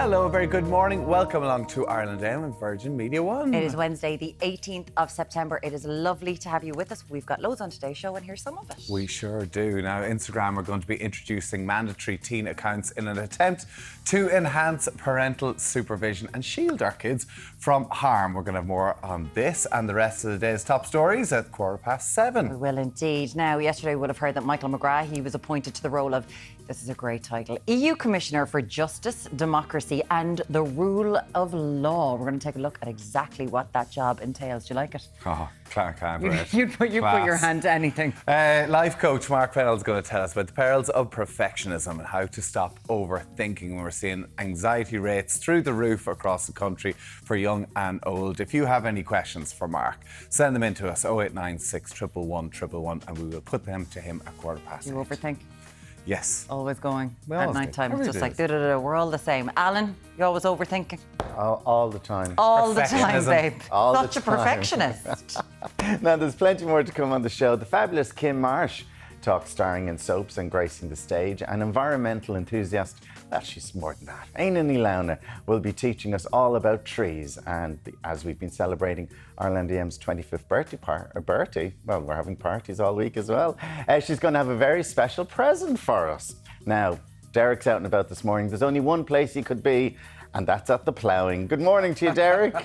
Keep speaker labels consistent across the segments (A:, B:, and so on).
A: Hello, very good morning. Welcome along to Ireland AM and Virgin Media One.
B: It is Wednesday, the 18th of September. It is lovely to have you with us. We've got loads on today's show, and here's some of it.
A: We sure do. Now, Instagram are going to be introducing mandatory teen accounts in an attempt to enhance parental supervision and shield our kids from harm. We're going to have more on this and the rest of the day's top stories at 7:15.
B: We will indeed. Now, yesterday we would have heard that Michael McGrath, he was appointed to the role of, this is a great title, EU Commissioner for Justice, Democracy and the Rule of Law. We're going to take a look at exactly what that job entails. Do you like it?
A: Oh, Clark can't wait.
B: You put your hand to anything.
A: Life coach Mark Fennell's going to tell us about the perils of perfectionism and how to stop overthinking when we're seeing anxiety rates through the roof across the country for young and old. If you have any questions for Mark, send them in to us, 0896 111 111, and we will put them to him at 8:15.
B: You overthink?
A: Yes.
B: Always going
A: We
B: at
A: always
B: night time.
A: do.
B: It's just like,
A: Everybody
B: we're all the same. Alan, you're always overthinking?
C: All the time.
B: All the time, babe.
C: All
B: Such
C: the
B: a
C: time.
B: perfectionist.
C: Now, there's plenty more to come on the show. The fabulous Kym Marsh talks starring in soaps and gracing the stage. An environmental enthusiast, well, she's more than that. Aina Nilauna will be teaching us all about trees. And as we've been celebrating Ireland AM's 25th birthday, well, we're having parties all week as well. She's going to have a very special present for us. Now, Deric's out and about this morning. There's only one place he could be, and that's at the ploughing. Good morning to you, Deric.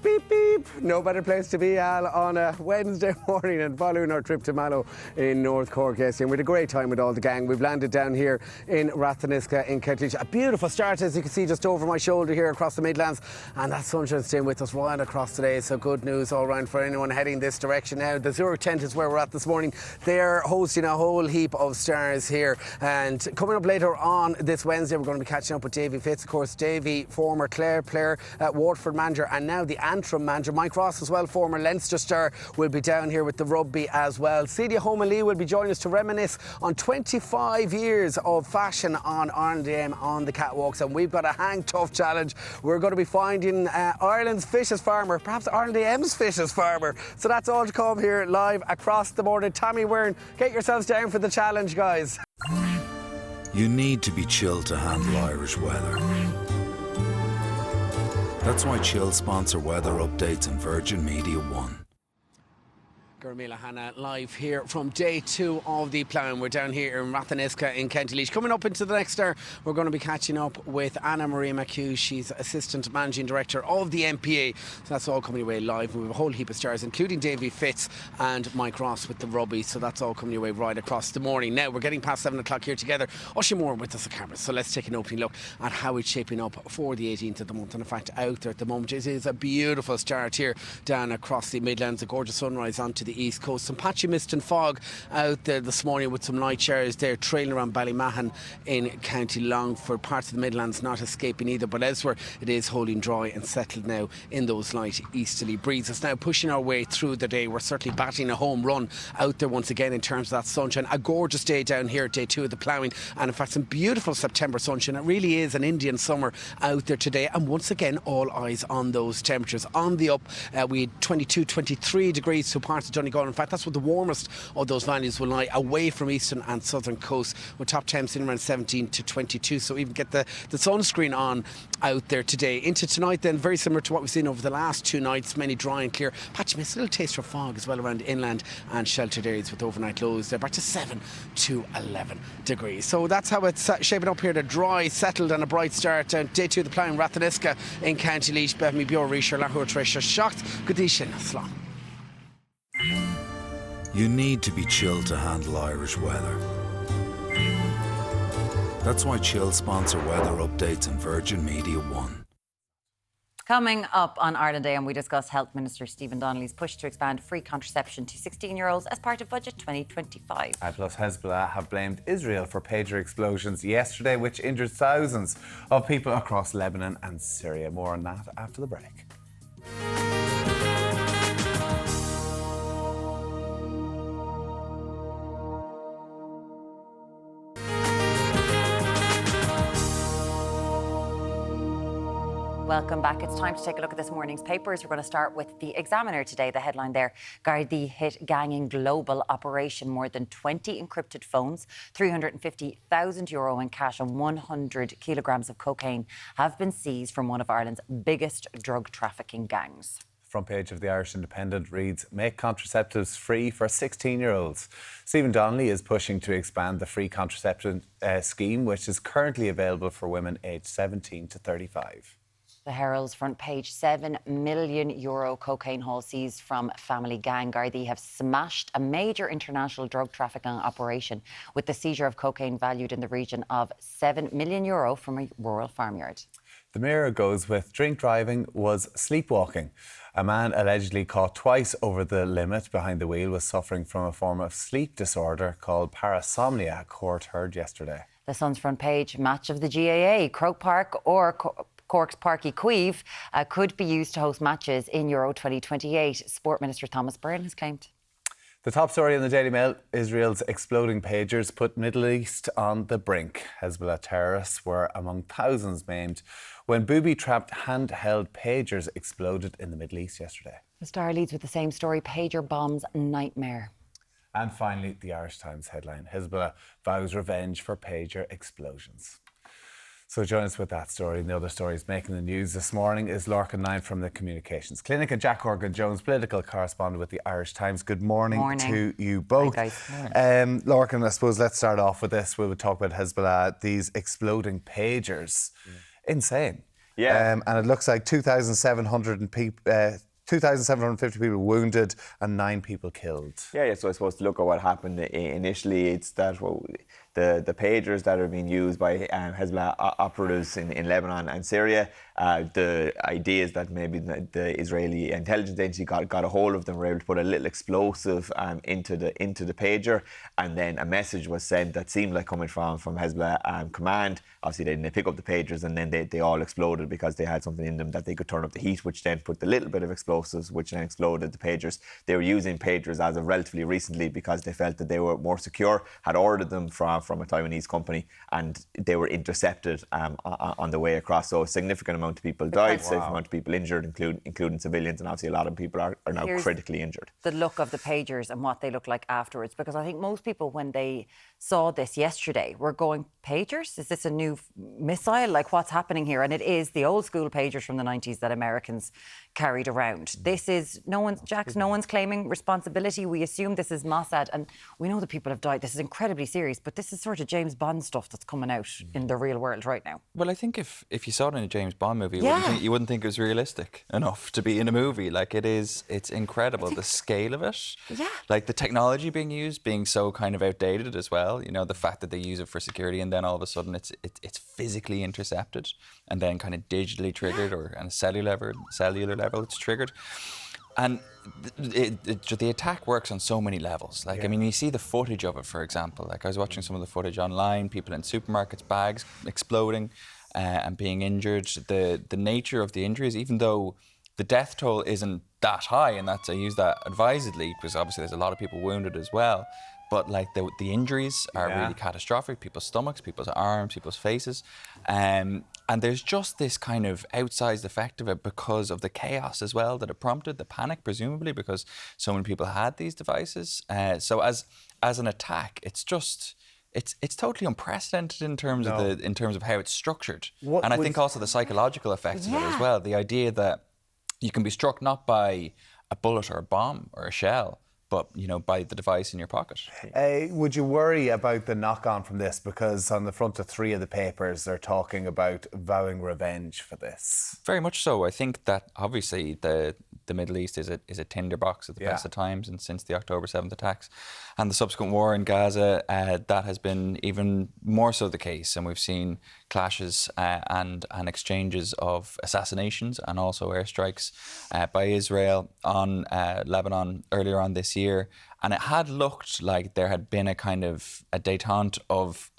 D: Beep, beep. No better place to be, Al, on a Wednesday morning and following our trip to Mallow in North Cork yesterday. We had a great time with all the gang. We've landed down here in Ratheniska in County Laois. A beautiful start, as you can see, just over my shoulder here across the Midlands. And that sunshine's staying with us right across today. So good news all round for anyone heading this direction now. The Zurich tent is where we're at this morning. They're hosting a whole heap of stars here. And coming up later on this Wednesday, we're going to be catching up with Davy Fitz. Of course, Davy, former Clare player, Waterford manager, and now the Antrim manager. Mike Ross as well, former Leinster star, will be down here with the rugby as well. Celia Homan-Lee will be joining us to reminisce on 25 years of fashion on Ireland AM on the catwalks, and we've got a hang tough challenge. We're going to be finding Ireland's fittest farmer, perhaps Ireland AM's fittest farmer. So that's all to come here live across the border. Tammy Wyrne, get yourselves down for the challenge, guys.
E: You need to be chilled to handle Irish weather. That's why Chill sponsor weather updates on Virgin Media One.
D: Gurmila Hanna live here from day 2 of the ploughing. We're down here in Ratheniska in County Laois. Coming up into the next hour, we're going to be catching up with Anna Marie McHugh. She's Assistant Managing Director of the MPA. So that's all coming your way live. We have a whole heap of stars, including Davy Fitz and Mike Ross with the rugby. So that's all coming your way right across the morning. Now, we're getting past 7 o'clock here together. Oisin Moore with us at camera. So let's take an opening look at how it's shaping up for the 18th of the month. And in fact, out there at the moment, it is a beautiful start here down across the Midlands. A gorgeous sunrise onto the east coast. Some patchy mist and fog out there this morning with some light showers there trailing around Ballymahon in County Longford. Parts of the Midlands not escaping either, but elsewhere it is holding dry and settled now in those light easterly breezes. Now pushing our way through the day, we're certainly batting a home run out there once again in terms of that sunshine. A gorgeous day down here, day 2 of the ploughing, and in fact some beautiful September sunshine. It really is an Indian summer out there today, and once again all eyes on those temperatures. On the up, we had 22, 23 degrees to parts of Donegal. In fact, that's what the warmest of those values will lie, away from eastern and southern coasts, with top temps in around 17 to 22. So even get the sunscreen on out there today. Into tonight then, very similar to what we've seen over the last 2 nights, many dry and clear. Patchy mist, a little taste of fog as well around inland and sheltered areas, with overnight lows there back to 7 to 11 degrees. So that's how it's shaping up here. The dry, settled and a bright start. Day 2 of the ploughing, Ratheniska in County Laois. Bethany Bure, Risha, Lahore, Trisha, Shocked, Goodishin, Slán.
E: You need to be chilled to handle Irish weather. That's why Chill sponsor weather updates on Virgin Media One.
B: Coming up on Ireland AM, we discuss Health Minister Stephen Donnelly's push to expand free contraception to 16-year-olds as part of Budget 2025.
A: Plus, Hezbollah have blamed Israel for pager explosions yesterday, which injured thousands of people across Lebanon and Syria. More on that after the break.
B: Welcome back. It's time to take a look at this morning's papers. We're going to start with the Examiner today. The headline there, Gardaí hit ganging global operation. More than 20 encrypted phones, €350,000 in cash and 100 kilograms of cocaine have been seized from one of Ireland's biggest drug trafficking gangs.
A: Front page of the Irish Independent reads, make contraceptives free for 16-year-olds. Stephen Donnelly is pushing to expand the free contraception scheme, which is currently available for women aged 17 to 35.
B: The Herald's front page, €7 million cocaine haul seized from family gang. Gardaí have smashed a major international drug trafficking operation with the seizure of cocaine valued in the region of €7 million from a rural farmyard.
A: The Mirror goes with drink driving was sleepwalking. A man allegedly caught twice over the limit behind the wheel was suffering from a form of sleep disorder called parasomnia, a court heard yesterday.
B: The Sun's front page, match of the GAA, Croke Park or Cork's Páirc Uí Chaoimh could be used to host matches in Euro 2028, Sport Minister Thomas Byrne has claimed.
A: The top story in the Daily Mail, Israel's exploding pagers put Middle East on the brink. Hezbollah terrorists were among thousands maimed when booby-trapped handheld pagers exploded in the Middle East yesterday.
B: The Star leads with the same story, pager bombs nightmare.
A: And finally, the Irish Times headline, Hezbollah vows revenge for pager explosions. So join us with that story and the other stories making the news this morning is Lorcan Nine from the Communications Clinic and Jack Horgan-Jones, political correspondent with the Irish Times. Good morning to you both.
B: Hi guys.
A: Lorcan, I suppose let's start off with this. We would talk about Hezbollah, these exploding pagers. Insane.
C: Yeah.
A: And it looks like 2,750 people wounded and 9 people killed.
F: Yeah, so I suppose to look at what happened initially, it's that the pagers that are being used by Hezbollah operatives in Lebanon and Syria, the idea is that maybe the Israeli intelligence agency got a hold of them, were able to put a little explosive into the pager, and then a message was sent that seemed like coming from Hezbollah command. Obviously, they didn't pick up the pagers, and then they all exploded because they had something in them that they could turn up the heat, which then put the little bit of explosives, which then exploded the pagers. They were using pagers as of relatively recently because they felt that they were more secure, had ordered them from a Taiwanese company, and they were intercepted on the way across. So a significant amount of people died, significant amount of people injured, including civilians, and obviously a lot of people are now critically injured.
B: The look of the pagers and what they look like afterwards, because I think most people, when they saw this yesterday, were going, pagers? Is this a new missile? Like, what's happening here? And it is the old school pagers from the 90s that Americans carried around. This is, no one's claiming responsibility. We assume this is Mossad, and we know that people have died. This is incredibly serious, but this is sort of James Bond stuff that's coming out in the real world right now.
G: Well, I think if you saw it in a James Bond movie, you wouldn't think it was realistic enough to be in a movie. Like, it's incredible, the scale of it.
B: Yeah.
G: Like the technology being used being so kind of outdated as well. You know, the fact that they use it for security and then all of a sudden it's physically intercepted and then kind of digitally triggered or on a cellular level it's triggered. And the attack works on so many levels. Like, I mean, you see the footage of it, for example. Like, I was watching some of the footage online, people in supermarkets, bags exploding and being injured. The nature of the injuries, even though the death toll isn't that high, and I use that advisedly because obviously there's a lot of people wounded as well. But like the injuries are really catastrophic. People's stomachs, people's arms, people's faces. And there's just this kind of outsized effect of it because of the chaos as well that it prompted, the panic presumably because so many people had these devices. So as an attack, it's totally unprecedented in terms of how it's structured. And I think also the psychological effects of it as well. The idea that you can be struck not by a bullet or a bomb or a shell, but, you know, by the device in your pocket.
A: Would you worry about the knock-on from this? Because on the front of 3 of the papers, they're talking about vowing revenge for this.
G: Very much so. I think that obviously the Middle East is a tinderbox at the best of times, and since the October 7th attacks and the subsequent war in Gaza, that has been even more so the case. And we've seen clashes and exchanges of assassinations and also airstrikes by Israel on Lebanon earlier on this year. And it had looked like there had been a kind of a détente of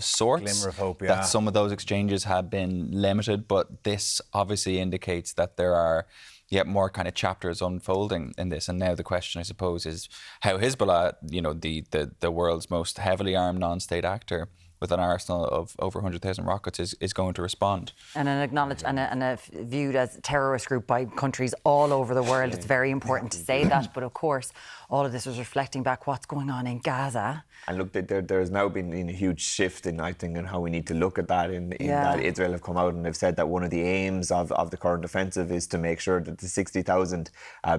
G: sorts.
A: Glimmer of hope,
G: that some of those exchanges had been limited, but this obviously indicates that there are yet more kind of chapters unfolding in this. And now the question, I suppose, is how Hezbollah, you know, the world's most heavily armed non-state actor, with an arsenal of over 100,000 rockets is going to respond.
B: And an acknowledged and viewed as a terrorist group by countries all over the world. It's very important to say that. But of course, all of this was reflecting back what's going on in Gaza.
F: And look, there's now been a huge shift in, I think, in how we need to look at that. In that Israel have come out and they've said that one of the aims of the current offensive is to make sure that the 60,000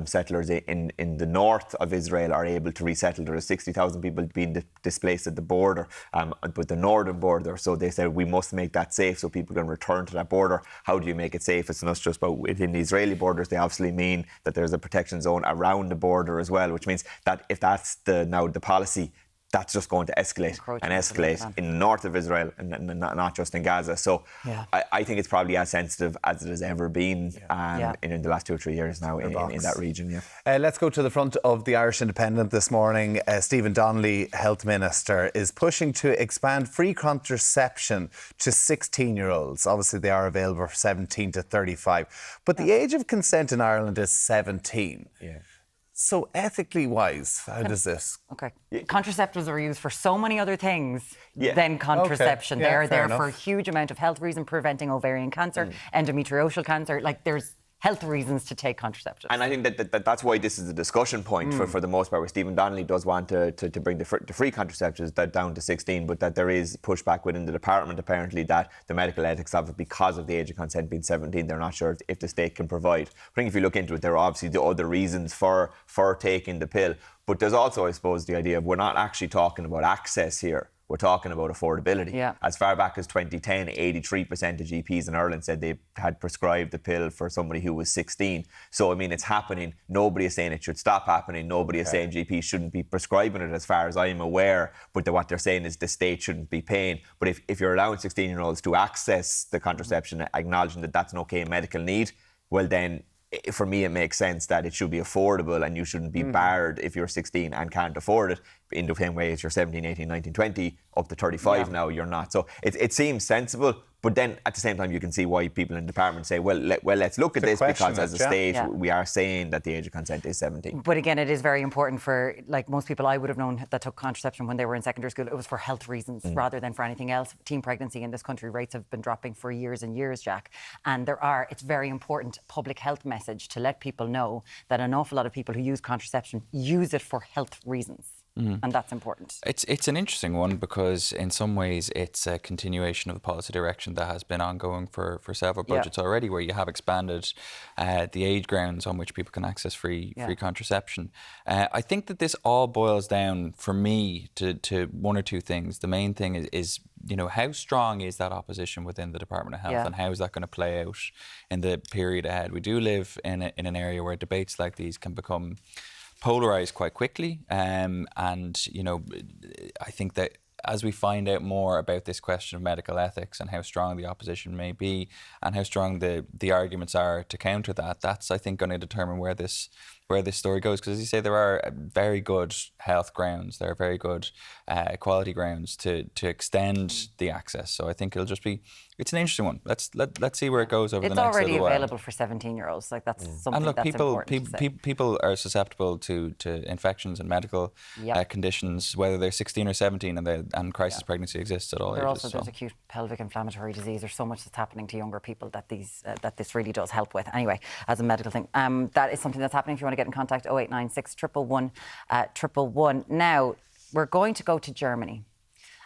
F: settlers in the north of Israel are able to resettle. There are 60,000 people being displaced at the border, but the northern border. So they said we must make that safe so people can return to that border. How do you make it safe? It's not just about within the Israeli borders. They obviously mean that there's a protection zone around the border as well, which means that if that's now the policy, that's just going to escalate in the north of Israel and not just in Gaza. So I think it's probably as sensitive as it has ever been in the last 2 or 3 years now in that region.
A: Let's go to the front of the Irish Independent this morning. Stephen Donnelly, Health Minister, is pushing to expand free contraception to 16-year-olds. Obviously, they are available for 17 to 35. But the age of consent in Ireland is 17. So ethically wise, how does this?
B: Okay. Contraceptives are used for so many other things than contraception.
A: Okay.
B: They are there
A: enough.
B: for a huge amount of health reasons, preventing ovarian cancer, endometrial cancer. Like, there's health reasons to take contraceptives.
F: And I think that's why this is a discussion point for the most part, where Stephen Donnelly does want to bring the free contraceptives down to 16, but that there is pushback within the department, apparently, that the medical ethics of it, because of the age of consent being 17, they're not sure if the state can provide. I think if you look into it, there are obviously the other reasons for taking the pill. But there's also, I suppose, the idea of we're not actually talking about access here. We're talking about affordability. As far back as 2010, 83% of GPs in Ireland said they had prescribed the pill for somebody who was 16. So, I mean, it's happening. Nobody is saying it should stop happening. Nobody is saying GPs shouldn't be prescribing it, as far as I'm aware. But what they're saying is the state shouldn't be paying. But if you're allowing 16-year-olds to access the contraception, acknowledging that that's an okay medical need, well then, for me, it makes sense that it should be affordable and you shouldn't be barred if you're 16 and can't afford it. In the same way as you're 17, 18, 19, 20, up to 35 now, you're not. So it seems sensible, but then at the same time, you can see why people in the department say, well, let's look at this, because as a state, we are saying that the age of consent is 17.
B: But again, it is very important for, like, most people I would have known that took contraception when they were in secondary school, it was for health reasons rather than for anything else. Teen pregnancy in this country rates have been dropping for years and years, Jack. And it's very important public health message to let people know that an awful lot of people who use contraception use it for health reasons. And that's important.
G: It's an interesting one, because in some ways it's a continuation of the policy direction that has been ongoing for several budgets already, where you have expanded the age grounds on which people can access free contraception. I think that this all boils down, for me, to one or two things. The main thing is how strong is that opposition within the Department of Health, and how is that going to play out in the period ahead? We do live in an area where debates like these can become polarised quite quickly, and I think that as we find out more about this question of medical ethics and how strong the opposition may be and how strong the arguments are to counter that, that's, I think, going to determine where this story goes. Because, as you say, there are very good health grounds, there are very good quality grounds to extend the access. So I think it's an interesting one. Let's see where it goes over the next little while.
B: It's already available for 17-year-olds. Like, that's something that's important to say.
G: People are susceptible to infections and medical conditions, whether they're 16 or 17, and crisis pregnancy exists at all ages.
B: There's acute pelvic inflammatory disease. There's so much that's happening to younger people that this really does help with. Anyway, as a medical thing, that is something that's happening. If you want to get in contact, 0896 111 111. Now, we're going to go to Germany.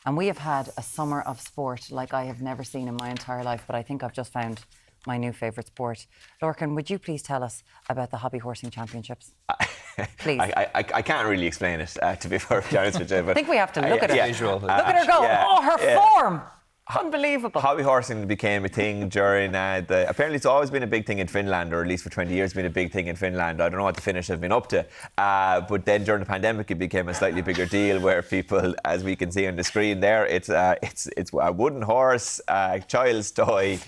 B: And we have had a summer of sport like I have never seen in my entire life, but I think I've just found my new favourite sport. Lorcan, would you please tell us about the Hobby Horsing Championships? Please.
F: I can't really explain it, to be perfectly honest with you. But
B: I think we have to look at it.
G: Visual.
B: Look at her go. Oh, her form. Unbelievable.
F: Hobby horsing became a thing during apparently it's always been a big thing in Finland, or at least for 20 years been a big thing in Finland. I don't know what the Finnish have been up to, but then during the pandemic it became a slightly bigger deal, where people, as we can see on the screen there, it's a wooden horse, child's toy.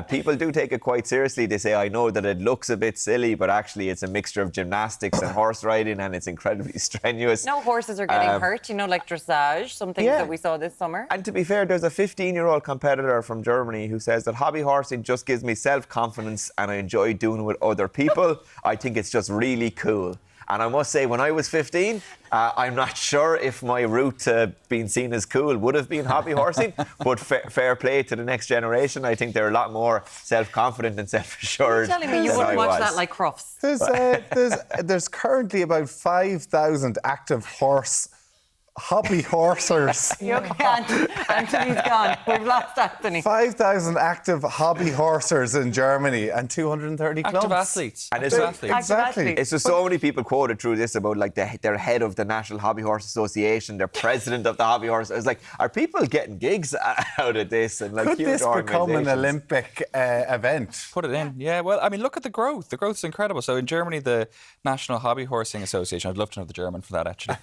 F: People do take it quite seriously. They say, I know that it looks a bit silly, but actually it's a mixture of gymnastics and horse riding, and it's incredibly strenuous.
B: No horses are getting hurt, like dressage, some things that we saw this summer.
F: And to be fair, there's a 15-year-old competitor from Germany who says that hobby horsing just gives me self-confidence and I enjoy doing it with other people. I think it's just really cool. And I must say, when I was 15, I'm not sure if my route to being seen as cool would have been hobby horsing, but fair play to the next generation. I think they're a lot more self-confident and self-assured.
B: You're telling me you
F: than
B: wouldn't
F: I
B: watch
F: was.
B: that like Crufts?
C: There's currently about 5,000 active hobby horsers.
B: You okay, Anthony's gone. We've lost Anthony.
C: 5,000 active hobby horsers in Germany and 230 clubs.
G: Active athletes.
F: And it's
G: Active athletes.
C: Exactly.
F: It's just so many people quoted through this about like they're head of the National Hobby Horse Association, they're president of the Hobby Horse. I was like, are people getting gigs out of this? And like,
C: Could
F: huge
C: this become an
F: organisations?
C: Olympic event?
G: Put it in. Yeah, well, I mean, look at the growth. The growth's incredible. So in Germany, the National Hobby Horsing Association, I'd love to know the German for that actually,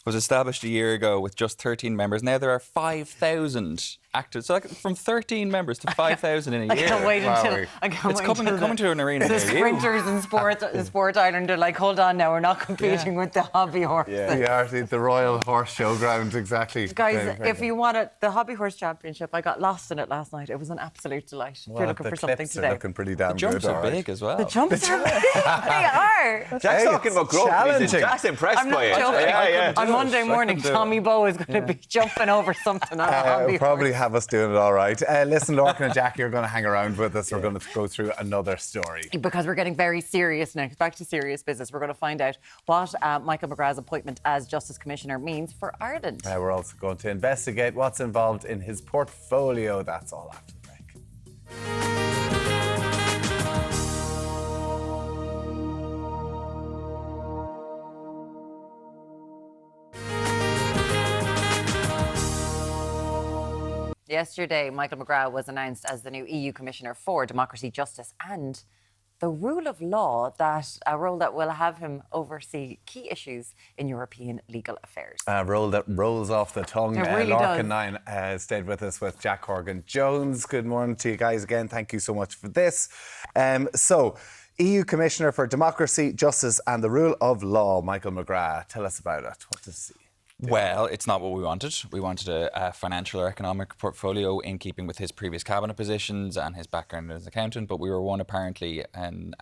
G: was established a year ago with just 13 members. Now there are 5,000 active. So like from 13 members to 5,000 in a year.
B: I can't wait until
G: It's coming to an arena
B: the
G: near you.
B: sprinters in Sport Ireland are like, hold on now, we're not competing with the hobby horse.
C: Yeah, the Royal Horse Showground, exactly.
B: Guys, if you want it, the Hobby Horse Championship, I got lost in it last night. It was an absolute delight. If you're looking
C: the
B: for something
C: clips
B: today.
C: are looking pretty damn
G: The jumps
C: good.
G: are
C: all right.
G: big as well.
B: The jumps are big. They are.
F: Jack's talking about growth.
C: challenging.
F: Jack's impressed
B: I'm not
F: by it.
B: joking.
F: Yeah.
B: On Monday morning, Tommy Bowe is going to be jumping over something on a hobby
C: Probably
B: horse.
C: have us doing it all right. Listen, Lorcan and Jackie are going to hang around with us. We're going to go through another story.
B: Because we're getting very serious next. Back to serious business. We're going to find out what Michael McGrath's appointment as Justice Commissioner means for Ireland.
C: We're also going to investigate what's involved in his portfolio. That's all after the break.
B: Yesterday, Michael McGrath was announced as the new EU Commissioner for Democracy, Justice and the Rule of Law, a role that will have him oversee key issues in European legal affairs.
C: A role that rolls off the tongue.
B: It really
C: Lorcan
B: does.
C: 9 stayed with us with Jack Horgan-Jones. Good morning to you guys again. Thank you so much for this. So, EU Commissioner for Democracy, Justice and the Rule of Law, Michael McGrath. Tell us about it. What does he do?
G: Well, it's not what we wanted. We wanted a financial or economic portfolio in keeping with his previous cabinet positions and his background as an accountant, but we were one apparently in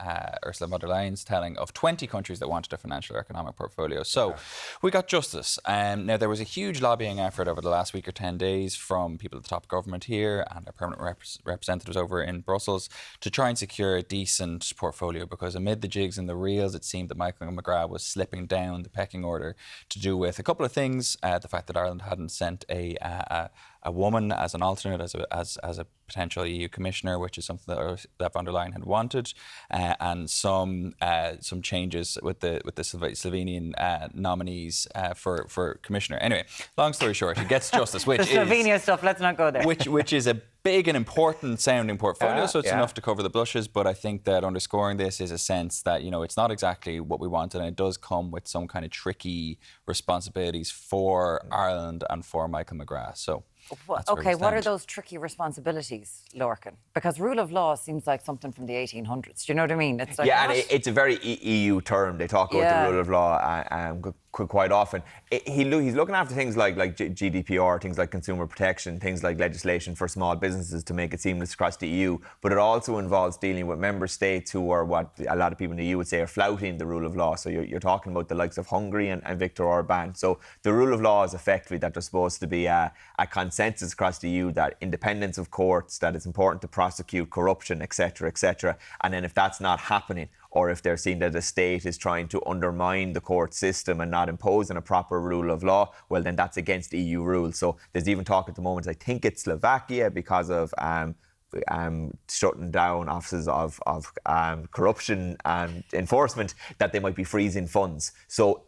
G: Ursula von der Leyen's telling of 20 countries that wanted a financial or economic portfolio. So we got justice. Now, there was a huge lobbying effort over the last week or 10 days from people at the top government here and our permanent representatives over in Brussels to try and secure a decent portfolio, because amid the jigs and the reels, it seemed that Michael McGrath was slipping down the pecking order to do with a couple of things. The fact that Ireland hadn't sent a woman as an alternate, as a potential EU commissioner, which is something that von der Leyen had wanted, and some changes with the Slovenian nominees for commissioner. Anyway, long story short, he gets justice, which
B: The Slovenia stuff, let's not go there.
G: which is a big and important sounding portfolio, so it's
C: yeah.
G: enough to cover the blushes. But I think that underscoring this is a sense that, you know, it's not exactly what we wanted, and it does come with some kind of tricky responsibilities for Ireland and for Michael McGrath. So. That's where we
B: Okay, what are
G: stand.
B: those tricky responsibilities, Lorcan? Because rule of law seems like something from the 1800s. Do you know what I mean? It's like,
F: Yeah, and
B: what?
F: it's a very EU term. They talk about
B: Yeah.
F: the rule of law quite often. He's looking after things like GDPR, things like consumer protection, things like legislation for small businesses to make it seamless across the EU. But it also involves dealing with member states who are what a lot of people in the EU would say are flouting the rule of law. So you're talking about the likes of Hungary and Viktor Orban. So the rule of law is effectively that there's supposed to be a consensus across the EU that independence of courts, that it's important to prosecute corruption, etc., etc. And then if that's not happening, or if they're seeing that the state is trying to undermine the court system and not imposing a proper rule of law, well, then that's against EU rules. So there's even talk at the moment, I think it's Slovakia, because of shutting down offices of corruption and enforcement, that they might be freezing funds. So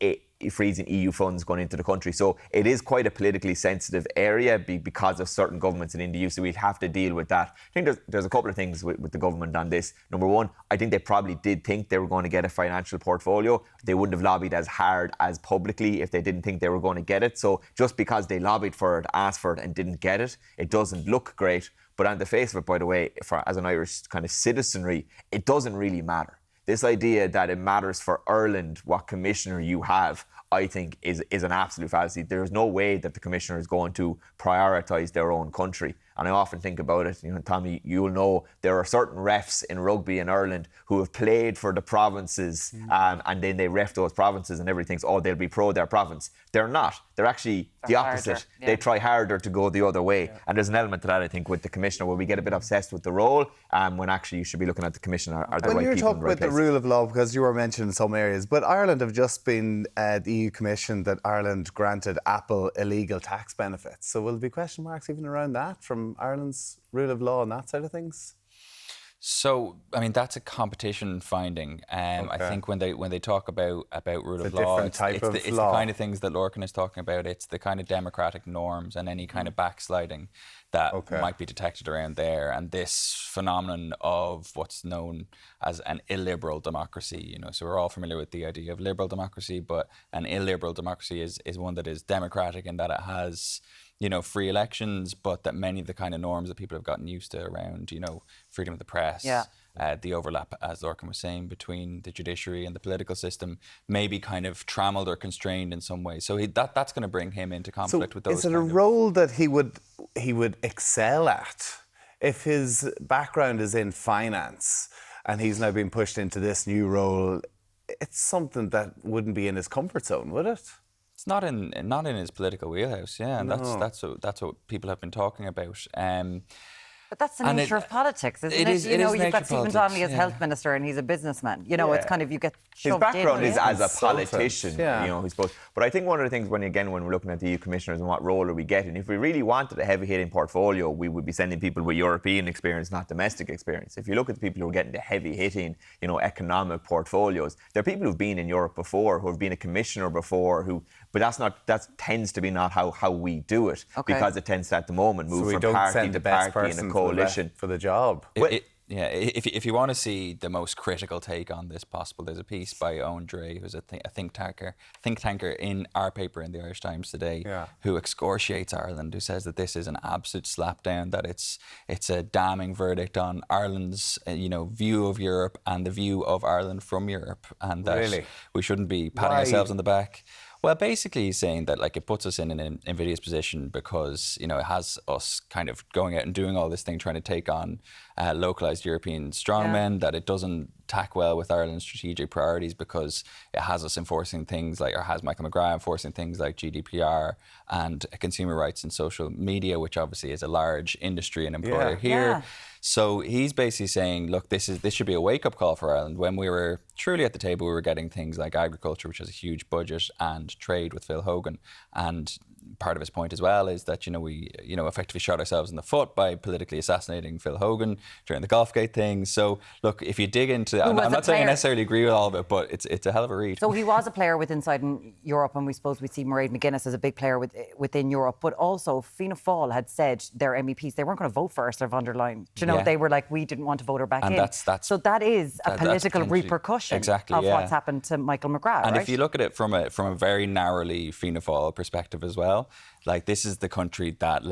F: freezing EU funds going into the country. So it is quite a politically sensitive area because of certain governments in the EU. So we'll have to deal with that. I think there's a couple of things with the government on this. Number one, I think they probably did think they were going to get a financial portfolio. They wouldn't have lobbied as hard as publicly if they didn't think they were going to get it. So just because they lobbied for it, asked for it and didn't get it, it doesn't look great. But on the face of it, by the way, as an Irish kind of citizenry, it doesn't really matter. This idea that it matters for Ireland what commissioner you have, I think, is an absolute fallacy. There's no way that the commissioner is going to prioritise their own country. And I often think about it, Tommy, you'll know there are certain refs in rugby in Ireland who have played for the provinces and then they ref those provinces and everything thinks, oh, they'll be pro their province. They're not. They're actually the opposite.
B: Harder, yeah.
F: They try harder to go the other way. Yeah. And there's an element to that, I think, with the commissioner where we get a bit obsessed with the role when actually you should be looking at the commissioner are the right people in the right place.
A: When you're talking about the rule of law, because you were mentioning some areas, but Ireland have just been the EU Commission that Ireland granted Apple illegal tax benefits. So will there be question marks even around that from Ireland's rule of law and that side of things?
G: So, I mean, that's a competition finding. I think when they talk about rule of law, it's the kind of things that Lorcan is talking about. It's the kind of democratic norms and any kind of backsliding that might be detected around there. And this phenomenon of what's known as an illiberal democracy, so we're all familiar with the idea of liberal democracy, but an illiberal democracy is one that is democratic in that it has free elections, but that many of the kind of norms that people have gotten used to around, freedom of the press, the overlap, as Lorcan was saying, between the judiciary and the political system may be kind of trammeled or constrained in some way. So that's going to bring him into conflict with those.
A: Is it a role that he would excel at if his background is in finance and he's now being pushed into this new role? It's something that wouldn't be in his comfort zone, would it?
G: It's not in his political wheelhouse, and that's what people have been talking about.
B: But that's the nature of politics, isn't it? You've got Stephen Donnelly as health minister, and he's a businessman. It's kind of you get shoved in.
F: His background is as a politician, he's supposed. But I think one of the things when we're looking at the EU commissioners and what role are we getting, if we really wanted a heavy-hitting portfolio, we would be sending people with European experience, not domestic experience. If you look at the people who are getting the heavy-hitting, economic portfolios, they're people who've been in Europe before, who have been a commissioner before, but that tends to be not how we do it, because it tends to at the moment move from party to party in a coalition
A: for the job.
G: If you want to see the most critical take on this possible, there's a piece by Owen Dre, who's a think tanker in our paper in the Irish Times today, who excoriates Ireland, who says that this is an absolute slapdown, that it's a damning verdict on Ireland's view of Europe and the view of Ireland from Europe, and that we shouldn't be patting ourselves on the back. Well, basically he's saying that it puts us in an invidious position because, it has us kind of going out and doing all this thing, trying to take on localised European strongmen, that it doesn't tack well with Ireland's strategic priorities because it has us enforcing things or has Michael McGrath enforcing things like GDPR and consumer rights in social media, which obviously is a large industry and employer here. Yeah. So he's basically saying, look, this should be a wake-up call for Ireland. When we were truly at the table, we were getting things like agriculture, which has a huge budget, and trade with Phil Hogan. And part of his point as well is that, we effectively shot ourselves in the foot by politically assassinating Phil Hogan during the Golfgate thing. So, look, if you dig into... I'm not saying I necessarily agree with all of it, but it's a hell of a read.
B: So he was a player with inside in Europe, and we suppose we see Mairead McGuinness as a big player within Europe. But also, Fianna Fáil had said their MEPs, they weren't going to vote for Ursula von der Leyen. They were like, we didn't want to vote her back in. So that is a political repercussion of what's happened to Michael McGrath,
G: And if you look at it from a very narrowly Fianna Fáil perspective as well, this is the country that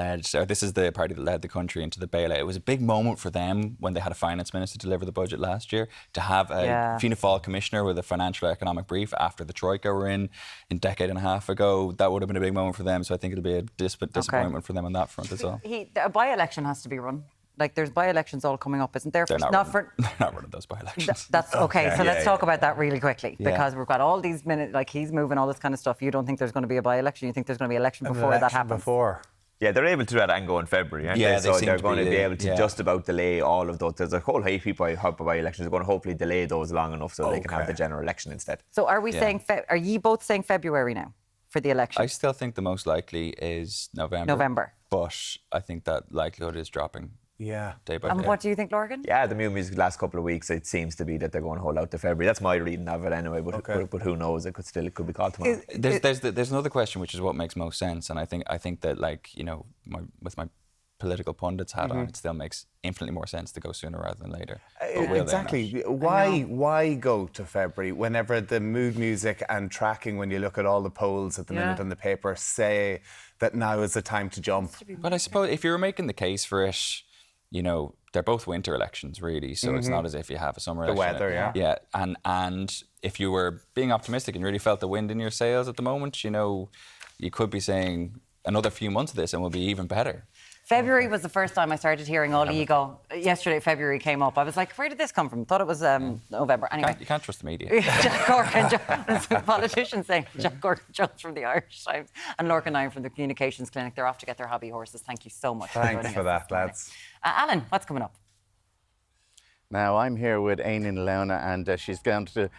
G: this is the party that led the country into the bailout. It was a big moment for them when they had a finance minister deliver the budget last year, to have a Fianna Fáil commissioner with a financial economic brief after the Troika were in a decade and a half ago. That would have been a big moment for them. So I think it'll be a disappointment for them on that front as well.
B: A by-election has to be run. There's by-elections all coming up, isn't there?
G: They're not running those by-elections.
B: That's okay. So let's talk about that really quickly, because we've got all these minutes, he's moving, all this kind of stuff. You don't think there's going to be a by-election? You think there's going to be election before that happens?
F: Yeah, they're able to do that and go in February, aren't they? So they're going to be able to just about delay all of those. There's a whole heap of by-elections. They're going to hopefully delay those long enough so they can have the general election instead.
B: So are we saying, are you both saying February now for the election?
G: I still think the most likely is November. But I think that likelihood is dropping.
A: Yeah.
G: Day by day.
B: And what do you think, Lorcan?
F: Yeah, the music last couple of weeks, it seems to be that they're going to hold out to February. That's my reading of it anyway, but who knows? It could be called tomorrow.
G: There's another question, which is what makes most sense, and I think that with my political pundits hat on, it still makes infinitely more sense to go sooner rather than later.
A: Exactly. Why go to February whenever the mood music and tracking, when you look at all the polls at the minute on the paper, say that now is the time to jump?
G: But I suppose if you were making the case for it, they're both winter elections, really. So it's not as if you have a summer
A: The
G: election.
A: weather, yeah.
G: Yeah, and if you were being optimistic and really felt the wind in your sails at the moment, you know, you could be saying another few months of this and we'll be even better.
B: February was the first time I started hearing all ego. Yesterday, February came up. I was like, where did this come from? Thought it was November. Anyway.
G: You can't trust the media.
B: Jack Corkin, politicians saying Jack Corkin Jones from the Irish Times and Lorcan Iron from the Communications Clinic. They're off to get their hobby horses. Thank you so much.
A: Thanks for that, lads.
B: Alan, what's coming up?
C: Now, I'm here with Éanna Laois, and she's going to...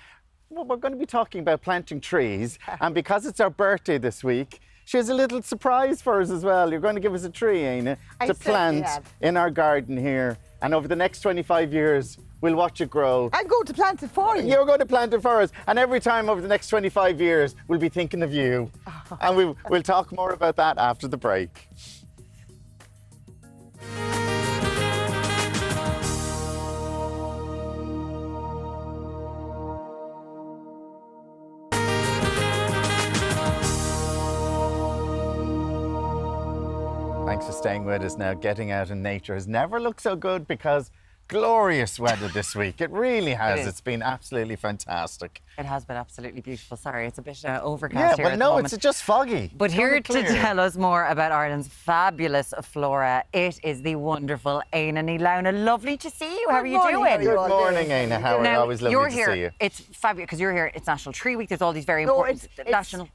C: Well, we're going to be talking about planting trees. And because it's our birthday this week, she has a little surprise for us as well. You're going to give us a tree, Éanna, to plant in our garden here. And over the next 25 years, we'll watch it grow.
H: I'm going to plant it for you.
C: You're going to plant it for us. And every time over the next 25 years, we'll be thinking of you. And we'll talk more about that after the break. Thanks for staying with us now. Getting out in nature has never looked so good because glorious weather this week. It really has. It's been absolutely fantastic.
B: It has been absolutely beautiful. Sorry, it's a bit overcast here at the
C: it's
B: moment.
C: just foggy.
B: But here to tell us more about Ireland's fabulous flora, it is the wonderful Éanna Laois. Lovely to see you. How are you doing?
C: Good morning, Éanna. How are you? Always lovely to see you.
B: It's fabulous because you're here. It's National Tree Week. There's all these very important
H: National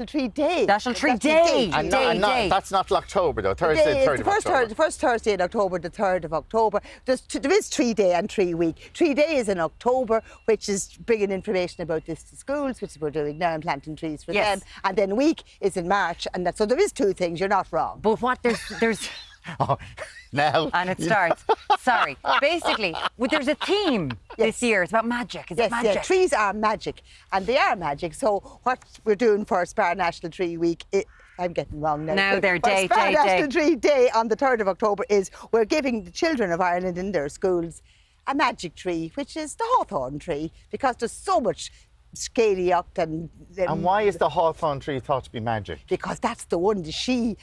H: Tree Day.
B: National Tree Day.
C: And that's not October though. Thursday, the 3rd of October.
H: The first Thursday in October, the 3rd of October. There is Tree Day and Tree Week. Tree Day is in October, which is bringing information about this to schools, which is what we're doing now, and planting trees for them. And then week is in March, and so there is two things. You're not wrong.
B: But what there's
C: now
B: and it starts. Sorry. Basically, there's a theme this year. It's about magic. Is it magic?
H: Yeah, trees are magic, and they are magic. So what we're doing for Spar National Tree Week, I'm getting wrong now.
B: Now their
H: National Tree Day on the 3rd of October is we're giving the children of Ireland in their schools a magic tree, which is the hawthorn tree, because there's so much scaly and
C: why is the hawthorn tree thought to be magic?
H: Because that's the one, the she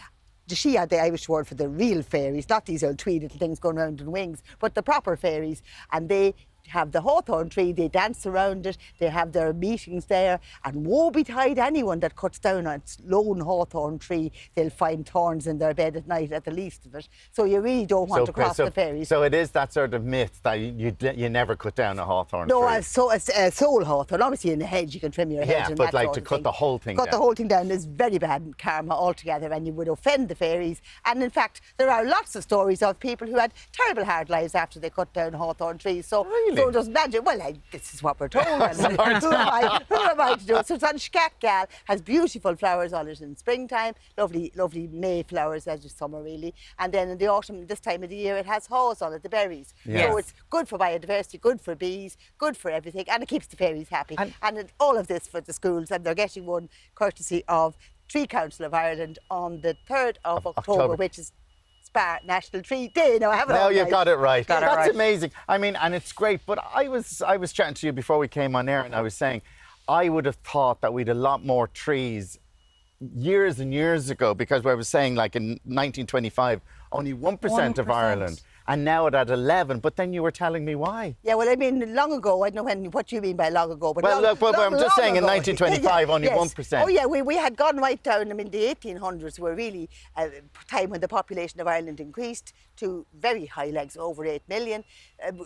H: are the Irish word for the real fairies, not these old twee little things going around in wings, but the proper fairies. And they have the hawthorn tree, they dance around it, they have their meetings there, and woe betide anyone that cuts down a lone hawthorn tree. They'll find thorns in their bed at night at the least of it. So you really don't want to cross the fairies.
C: So it is that sort of myth that you never cut down a hawthorn tree.
H: No, a sole hawthorn. Obviously in the hedge you can trim your hedge.
C: Yeah, but like to cut the whole thing down.
H: Cut the whole thing down is very bad karma altogether, and you would offend the fairies. And in fact, there are lots of stories of people who had terrible hard lives after they cut down hawthorn trees. So So it doesn't matter. Well, this is what we're told. And who am I to do it? So Gal has beautiful flowers on it in springtime, lovely May flowers as is summer really. And then in the autumn, this time of the year, it has haws on it, the berries.
C: Yes.
H: So it's good for biodiversity, good for bees, good for everything, and it keeps the fairies happy. And all of this for the schools, and they're getting one courtesy of Tree Council of Ireland on the 3rd of October, which is National Tree Day. Now I have it.
C: Now you've got it right.
B: That's
C: right. Amazing. I mean, and it's great. But I was chatting to you before we came on air, and I was saying, I would have thought that we'd a lot more trees years and years ago, because I was saying, like in 1925, only 1% of Ireland. And now it at 11, but then you were telling me why.
H: Yeah, well, I mean, long ago, I don't know what you mean by long ago. But
C: I'm just saying in 1925, only 1%.
H: Oh, yeah, we had gone right down. I mean, the 1800s were really a time when the population of Ireland increased to very high legs, over 8 million.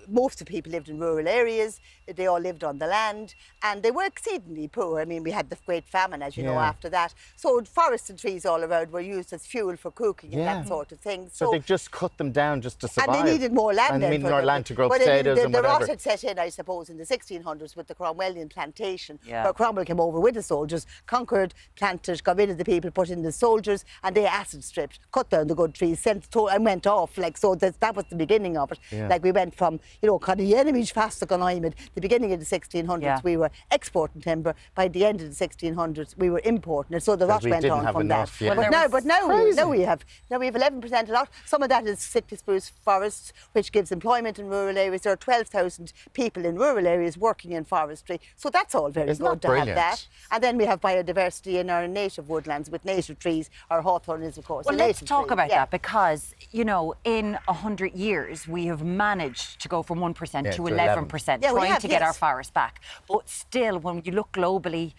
H: Most of the people lived in rural areas. They all lived on the land, and they were exceedingly poor. I mean, we had the Great Famine, as you know, after that. So forests and trees all around were used as fuel for cooking and that sort of thing.
C: So they just cut them down just to survive.
H: And they needed more land.
C: And more land to grow potatoes and whatever.
H: The rot had set in, I suppose, in the 1600s with the Cromwellian plantation. Where Cromwell came over with the soldiers, conquered, planted, got rid of the people, put in the soldiers, and they acid stripped, cut down the good trees, and went off. Like, so that was the beginning of it. Like, we went from, kind of the enemy's fast the beginning of the 1600s, we were exporting timber. By the end of the 1600s, we were importing it. So the rot went on from that. But now we have 11%. A lot. Some of that is sitka spruce, forest forests, which gives employment in rural areas. There are 12,000 people in rural areas working in forestry. So that's all very
C: Isn't
H: good
C: that
H: to have
C: brilliant?
H: that. And then we have biodiversity in our native woodlands with native trees. Our hawthorn is, of course,
B: Well,
H: a
B: let's
H: native
B: talk
H: tree.
B: about
H: Yeah.
B: that because, you know, in 100 years, we have managed to go from 1%
C: Yeah,
B: to
C: to
B: 11%,
H: Yeah, we
B: trying
H: have,
B: to get our
H: yes.
B: forests back. But still, when you look globally,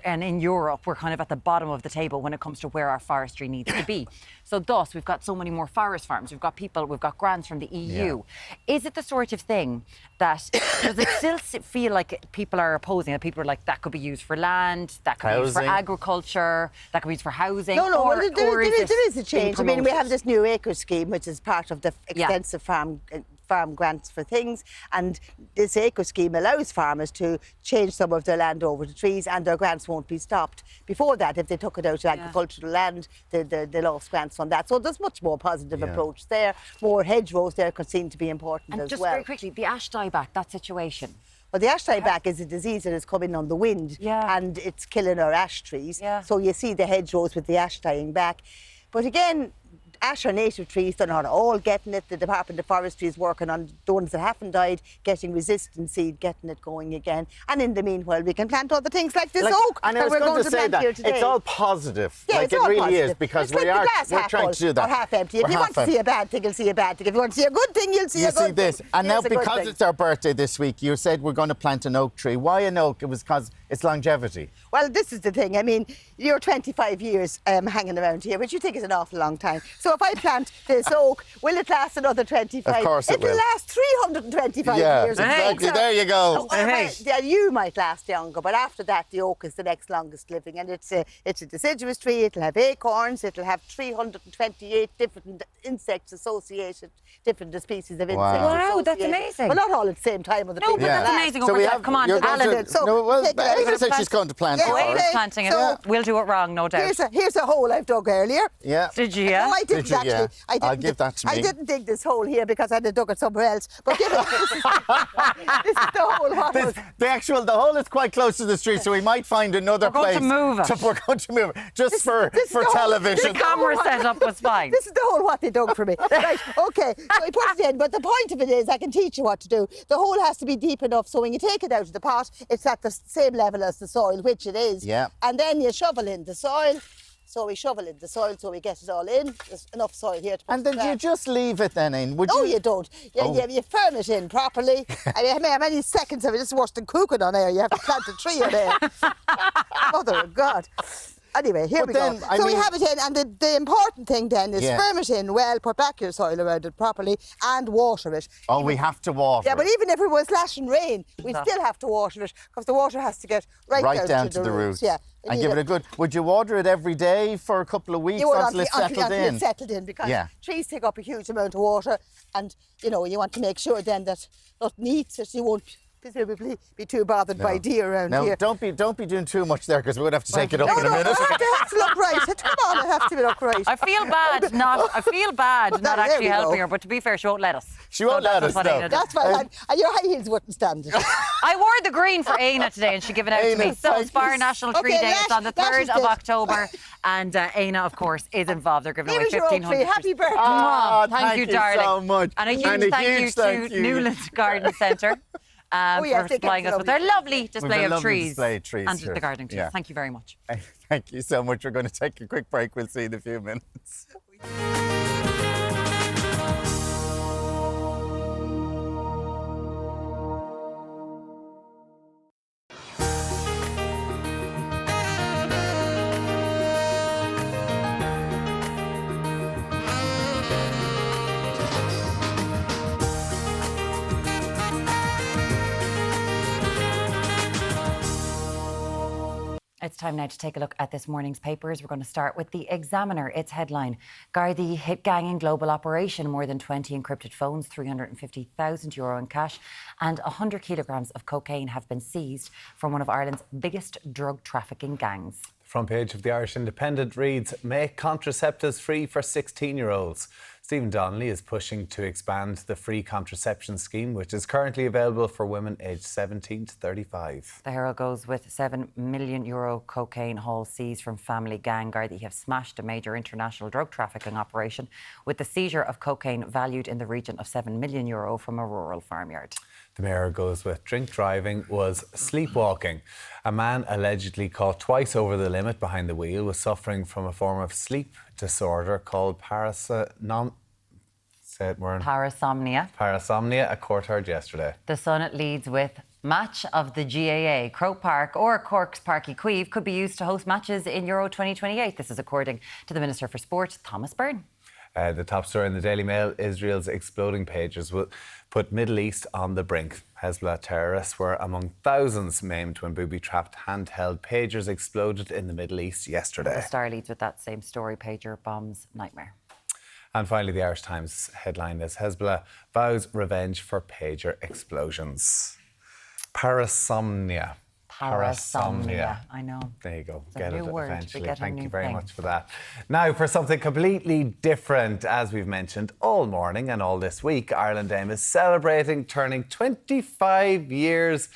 B: and in Europe, we're kind of at the bottom of the table when it comes to where our forestry needs to be. So thus, we've got so many more forest farms. We've got people, we've got grants from the EU. Is it the sort of thing that, does it still feel like people are opposing it? People are like, that could be used for land, that could be used for
C: Housing.
B: agriculture, that could be used for housing.
H: No,
B: or,
H: well,
B: or
H: there is a
B: it being
H: change. I mean, we have
B: promoted?
H: this new acre scheme, which is part of the extensive farm grants for things, and this acre scheme allows farmers to change some of their land over to trees, and their grants won't be stopped. Before that, if they took it out to agricultural land, they lost grants from that. So there's much more positive approach there. More hedgerows there could seem to be important
B: And
H: as
B: just
H: well.
B: very quickly, the ash dieback, that situation.
H: Well, the ash dieback is a disease that is coming on the wind, and it's killing our ash trees.
B: Yeah.
H: So you see the hedgerows with the ash dying back. But again, ash are native trees, they're not all getting it. The Department of Forestry is working on the ones that haven't died, getting resistant seed, getting it going again. And in the meanwhile, we can plant other things like this oak
C: And I
H: that
C: was
H: we're
C: going
H: going
C: to
H: to
C: say
H: plant
C: that
H: here today.
C: it's all positive.
H: Yeah,
C: like
H: it's
C: it
H: all
C: really
H: positive.
C: is, because
H: It's like the glass
C: we're
H: half
C: trying
H: full
C: to do that.
H: or half empty. If
C: We're
H: you want to
C: half
H: see a bad thing, you'll see a bad thing. If you want to see a good thing, you'll see a
C: You
H: good
C: see this,
H: thing.
C: and now
H: Here's a good
C: because
H: thing.
C: it's our birthday this week, you said we're going to plant an oak tree. Why an oak? It was because it's longevity.
H: Well, this is the thing. I mean, you're 25 years hanging around here, which you think is an awful long time. So if I plant this oak, will it last another 25?
C: Of course it will.
H: It'll last 325
C: Yeah,
H: years.
C: exactly.
H: So-
C: There you go.
H: Yeah, you might last younger, but after that, the oak is the next longest living, and it's a deciduous tree. It'll have acorns. It'll have 328 different insects associated, different species of insects.
B: Wow, that's
H: associated.
B: amazing.
H: But not all at the same time on the
B: No,
H: tree.
B: but that's
H: Last.
B: amazing. Come on,
C: you're going
B: Alan.
C: to,
H: So,
C: no, well,
H: take it out.
C: Ava said she's going to plant
H: Yeah,
C: it.
H: okay.
B: Ava's planting it.
H: So-
B: We'll do it wrong, no doubt.
H: Here's a hole I've dug earlier.
C: Yeah.
B: Did you?
H: No,
B: Yeah?
H: I didn't
C: Did you?
H: actually.
C: Yeah.
H: I didn't
C: I'll give that to me.
H: I didn't dig this hole here because I'd have dug it somewhere else. But give it, this is the hole.
C: The hole is quite close to the street, so we might find another
B: We're going
C: place.
B: to move it.
C: We're going to move it just for
H: this is the hole.
C: television.
B: The camera setup was fine.
H: This is the hole what they dug for me. Right, okay. So I put it in, but the point of it is I can teach you what to do. The hole has to be deep enough so when you take it out of the pot, it's at the same level as the soil, which it is.
C: Yeah.
H: And then you shovel in the soil. So we shovel in the soil so we get it all in. There's enough soil here to put
C: And then
H: the
C: you
H: plant.
C: just leave it then in, would
H: No,
C: you?
H: you don't. You firm it in properly. I mean, how many seconds of it? It's worse than cooking on air. You have to plant a tree on air. Mother of God. Anyway, here we go. So we have it in, and the important thing then is firm it in well, put back your soil around it properly, and water it.
C: Oh, we have to water.
H: Yeah, but even if it was lashing rain, we still have to water it because the water has to get right
C: down to the roots.
H: Yeah.
C: And give it a good. Would you water it every day for a couple of weeks
H: You want
C: until it's settled in?
H: It's settled in because trees take up a huge amount of water, and you want to make sure then that nothing eats it. You won't presumably be too bothered by deer around here.
C: Don't be doing too much there because we're going to have to take it up in a minute.
H: I have to look right. Come on, I have to look right.
B: I feel bad not
H: there
B: actually
H: we
B: helping
H: go.
B: her, but to be fair, she won't let us.
C: She won't let us,
B: what
C: no.
B: Aina did.
H: That's fine. And your high heels wouldn't stand it.
B: I wore the green for Aina today and she gave it out to me.
C: Aina,
B: So
C: thank
B: Spar
C: you.
B: National Tree
H: Okay,
B: Day is on the 3rd
H: National
B: of
H: Day.
B: October and Aina, of course, is involved. They're giving away
H: Here's your oak tree.
B: 1,500
H: Happy birthday.
C: Ah,
B: Thank you,
C: you
B: darling.
C: so much.
B: And a huge thank you to Newland Garden Centre
H: yes,
B: for
H: they
B: supplying
H: kept
B: us with their
H: lovely.
B: lovely display of
C: lovely
B: trees.
C: display of trees
B: And
C: here.
B: the gardening trees.
C: Yeah.
B: Thank you very much.
C: Thank you so much. We're going to take a quick break. We'll see you in a few minutes.
B: It's time now to take a look at this morning's papers. We're going to start with the Examiner. Its headline, Gardaí hit gang in global operation, more than 20 encrypted phones, €350,000 in cash and 100 kilograms of cocaine have been seized from one of Ireland's biggest drug trafficking gangs.
A: Front page of the Irish Independent reads, make contraceptives free for 16-year-olds. Stephen Donnelly is pushing to expand the free contraception scheme, which is currently available for women aged 17 to 35.
B: The Herald goes with €7 million cocaine haul seized from family gang Gardaí have smashed a major international drug trafficking operation with the seizure of cocaine valued in the region of €7 million from a rural farmyard.
A: The Mayor goes with drink driving was sleepwalking. A man allegedly caught twice over the limit behind the wheel was suffering from a form of sleep disorder called parasomnia, a court heard yesterday.
B: The Sun leads with match of the GAA. Croke Park or Cork's Parky Queeve could be used to host matches in Euro 2028. This is according to the Minister for Sport, Thomas Byrne.
A: The top story in the Daily Mail, Israel's exploding pages will put Middle East on the brink. Hezbollah terrorists were among thousands maimed when booby-trapped handheld pagers exploded in the Middle East yesterday.
B: The Star leads with that same story, pager bombs nightmare.
A: And finally, the Irish Times headline is Hezbollah vows revenge for pager explosions. Parasomnia.
B: I know.
A: There you go.
B: It's
A: Get
B: a
A: it
B: new word.
A: eventually.
B: We get
A: Thank
B: a
A: you
B: new
A: very
B: thing.
A: much for that. Now, for something completely different, as we've mentioned all morning and all this week, Ireland Aim is celebrating turning 25 years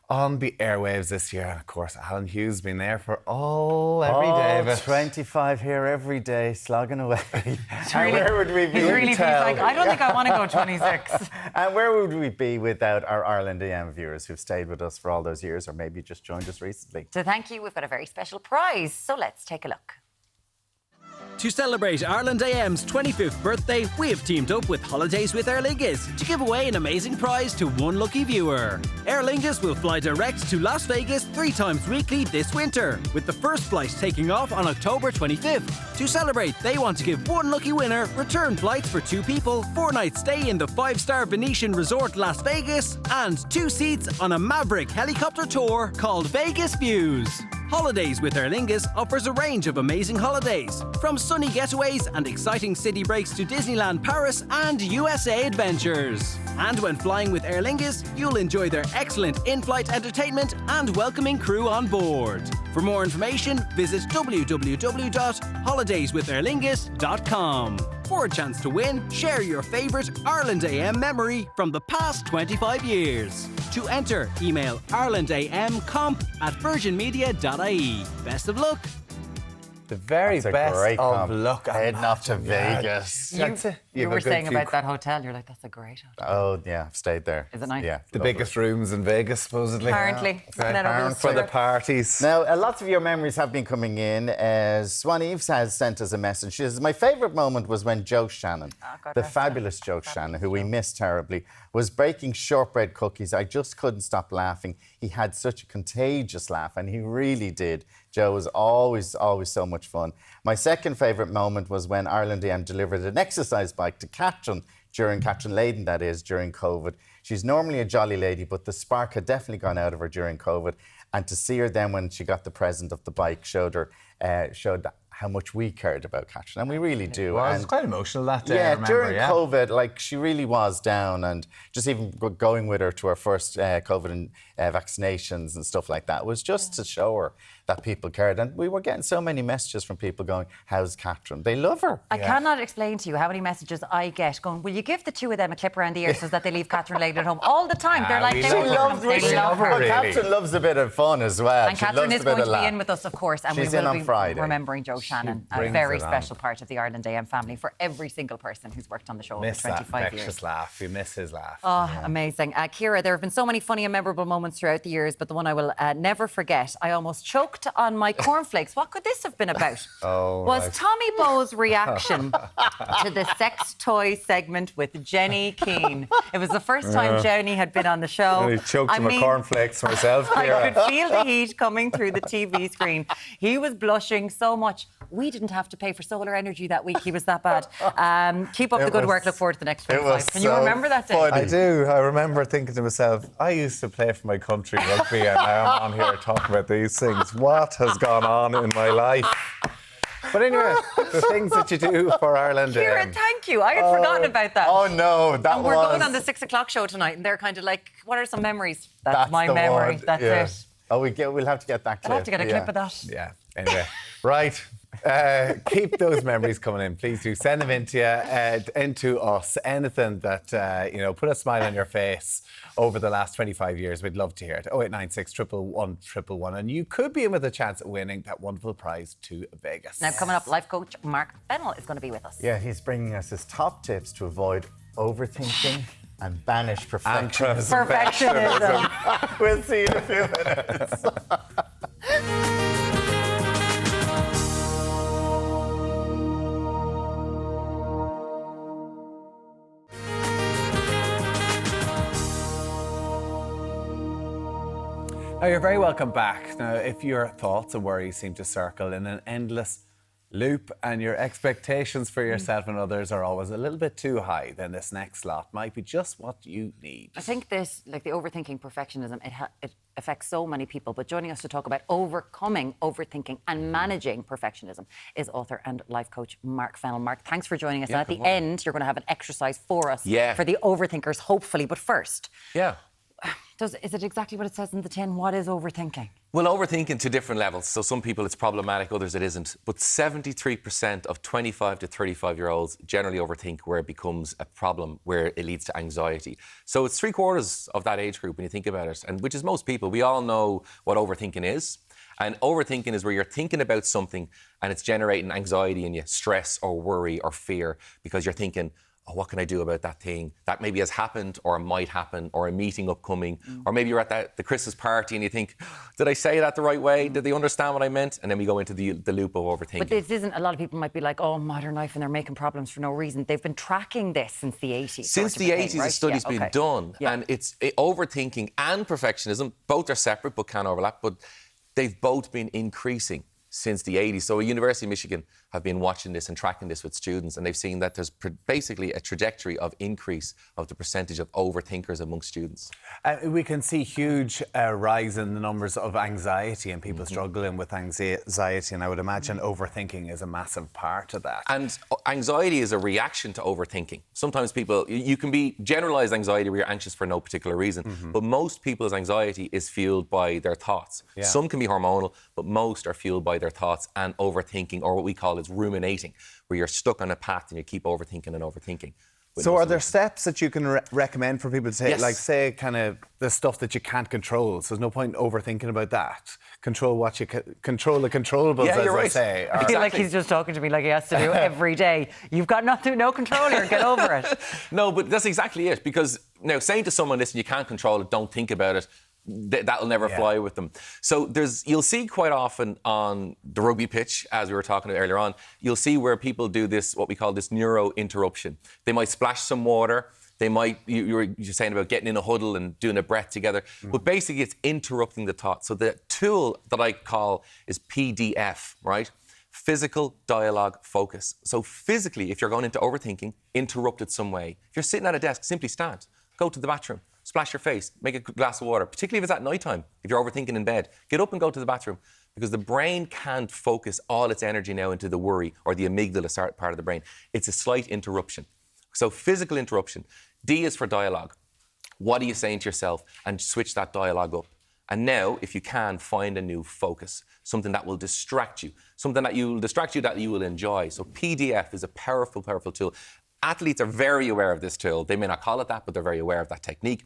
A: on the airwaves this year. And of course, Alan Hughes has been there for every day of it.
C: 25 here every day, slogging away.
B: Really,
C: where would we be?
B: He's really feels like, I don't think I want to go 26.
C: And where would we be without our Ireland AM viewers who've stayed with us for all those years or maybe just joined us recently?
B: So thank you. We've got a very special prize. So let's take a look.
I: To celebrate Ireland AM's 25th birthday, we have teamed up with Holidays with Aer Lingus to give away an amazing prize to one lucky viewer. Aer Lingus will fly direct to Las Vegas 3 times weekly this winter, with the first flight taking off on October 25th. To celebrate, they want to give one lucky winner return flights for 2 people, 4-night stay in the 5-star Venetian Resort Las Vegas, and 2 seats on a Maverick helicopter tour called Vegas Views. Holidays with Aer Lingus offers a range of amazing holidays, from sunny getaways and exciting city breaks to Disneyland Paris and USA adventures. And when flying with Aer Lingus, you'll enjoy their excellent in-flight entertainment and welcoming crew on board. For more information, visit www.holidayswithairlingus.com. For a chance to win, share your favourite Ireland AM memory from the past 25 years. To enter, email irelandamcomp@virginmedia.ie. Best of luck.
A: The very
C: That's a
A: best
C: great
A: of
C: comp.
A: luck.
C: Heading off to Vegas.
B: You were saying about that hotel. You're like, that's a great hotel.
C: Oh, yeah, I've stayed there.
B: Is it nice?
C: Yeah.
A: The
C: lovely.
A: biggest rooms in Vegas, supposedly.
B: Apparently. Isn't that over the
A: For the
B: strip?
A: parties.
C: Now, lots of your memories have been coming in. Swan Eves has sent us a message. She says, my favourite moment was when Joe Shannon,
B: God
C: the
B: rest
C: fabulous Joe Shannon, who we miss terribly, was baking shortbread cookies. I just couldn't stop laughing. He had such a contagious laugh, and he really did. Joe was always so much fun. My second favourite moment was when Ireland AM delivered an exercise bike to Catherine, Catherine Leyden, that is, during COVID. She's normally a jolly lady, but the spark had definitely gone out of her during COVID. And to see her then when she got the present of the bike showed how much we cared about Catherine, and we really do.
A: Well, it was
C: And
A: quite emotional that day, I
C: yeah,
A: remember,
C: during
A: yeah.
C: COVID, like she really was down, and just even going with her to her first COVID vaccinations and stuff like that was just to show her that people cared. And we were getting so many messages from people going, how's Catherine? They love her.
B: I cannot explain to you how many messages I get going, will you give the 2 of them a clip around the ear so that they leave Catherine Leyden at home all the time? They're like,
A: we
B: they
A: love her.
B: love
A: She love her,
C: But
A: really.
C: Catherine loves a bit of fun as well.
B: And
C: She
B: Catherine
C: loves
B: is
C: a bit
B: going
C: of
B: to
C: laugh.
B: be in with us, of course, and
C: She's
B: we
C: in
B: will
C: on
B: be
C: Friday.
B: remembering Joe Shannon, a
A: brings
B: very
A: it on.
B: special part of the Ireland AM family for every single person who's worked on the show
A: Miss
B: for
A: that
B: 25
A: infectious
B: years.
A: laugh. You miss his laugh.
B: Oh, amazing. Ciara, there have been so many funny and memorable moments throughout the years, but the one I will never forget, I almost choked on my cornflakes. What could this have been about? Was
A: right.
B: Tommy Bow's reaction to the sex toy segment with Jenny Keane. It was the first time Jenny had been on the show.
A: I choked on my cornflakes myself.
B: I could feel the heat coming through the TV screen. He was blushing so much. We didn't have to pay for solar energy that week. He was that bad. Keep up the good work. Look forward to the next 25. Can you remember that day?
A: I do. I remember thinking to myself, I used to play for my country rugby and now I'm on here talking about these things. What has gone on in my life? But anyway, the things that you do for Ireland.
B: Ciara, thank you. I had forgotten about that.
C: Oh no, that
B: And we're going on the 6 o'clock show tonight, and they're kind of like, what are some memories? That's my
C: the
B: memory.
C: one.
B: That's
C: Yeah.
B: it.
C: Oh, we'll have to get that clip.
B: I'll have to get a clip of that.
A: Yeah. Anyway, right. Keep those memories coming in. Please do send them into us. Anything that put a smile on your face over the last 25 years. We'd love to hear it. 0896 111 111. And you could be in with a chance at winning that wonderful prize to Vegas.
B: Now, coming up, life coach Mark Fennell is going to be with us.
C: Yeah, he's bringing us his top tips to avoid overthinking and banish perfectionism.
B: Perfectionism.
C: We'll see you in a few minutes.
A: Now, you're very welcome back. Now, if your thoughts and worries seem to circle in an endless loop and your expectations for yourself and others are always a little bit too high, then this next slot might be just what you need.
B: I think this, like the overthinking perfectionism, it affects so many people. But joining us to talk about overcoming overthinking and managing perfectionism is author and life coach Mark Fennell. Mark, thanks for joining us.
J: Yeah,
B: and at the end, you're going to have an exercise for us for the overthinkers, hopefully. But first, is it exactly what it says in the tin? What is overthinking?
J: Well, overthinking to different levels. So some people it's problematic, others it isn't. But 73% of 25 to 35-year-olds generally overthink where it becomes a problem, where it leads to anxiety. So it's 3/4 of that age group when you think about it, and which is most people. We all know what overthinking is. And overthinking is where you're thinking about something and it's generating anxiety in you, stress or worry or fear, because you're thinking, oh, what can I do about that thing that maybe has happened or might happen, or a meeting upcoming, or maybe you're at the Christmas party and you think, did I say that the right way? Did they understand what I meant? And then we go into the loop of overthinking.
B: But this isn't, a lot of people might be like, oh, modern life, and they're making problems for no reason. They've been tracking this since the 80s.
J: Since the 80s, a study's been done, and it's overthinking and perfectionism, both are separate but can overlap, but they've both been increasing since the 80s. So University of Michigan have been watching this and tracking this with students, and they've seen that there's basically a trajectory of increase of the percentage of overthinkers amongst students.
A: We can see huge rise in the numbers of anxiety and people struggling with anxiety, and I would imagine overthinking is a massive part of that.
J: And anxiety is a reaction to overthinking. Sometimes people, you can be generalised anxiety where you're anxious for no particular reason, but most people's anxiety is fueled by their thoughts.
A: Yeah.
J: Some can be hormonal, but most are fueled by their thoughts and overthinking, or what we call is ruminating, where you're stuck on a path and you keep overthinking and overthinking.
A: So are there steps that you can recommend for people to take?
J: Yes.
A: Like, say, kind of the stuff that you can't control. So there's no point overthinking about that. Control what you control the controllables, as
J: right.
A: they say.
B: I feel like he's just talking to me like he has to do every day. You've got no control here, get over it.
J: No, but that's exactly it. Because now saying to someone, listen, you can't control it, don't think about it, that'll never fly with them. So you'll see quite often on the rugby pitch, as we were talking about earlier on, you'll see where people do this, what we call this neuro interruption. They might splash some water. They might, you're saying about getting in a huddle and doing a breath together. But basically it's interrupting the thought. So the tool that I call is PDF, right? Physical dialogue focus. So physically, if you're going into overthinking, interrupt it some way. If you're sitting at a desk, simply stand. Go to the bathroom. Splash your face, make a glass of water, particularly if it's at night time, if you're overthinking in bed. Get up and go to the bathroom, because the brain can't focus all its energy now into the worry or the amygdala part of the brain. It's a slight interruption. So physical interruption. D is for dialogue. What are you saying to yourself? And switch that dialogue up. And now, if you can, find a new focus, something that will distract you, something that you will enjoy. So PDF is a powerful, powerful tool. Athletes are very aware of this tool. They may not call it that, but they're very aware of that technique.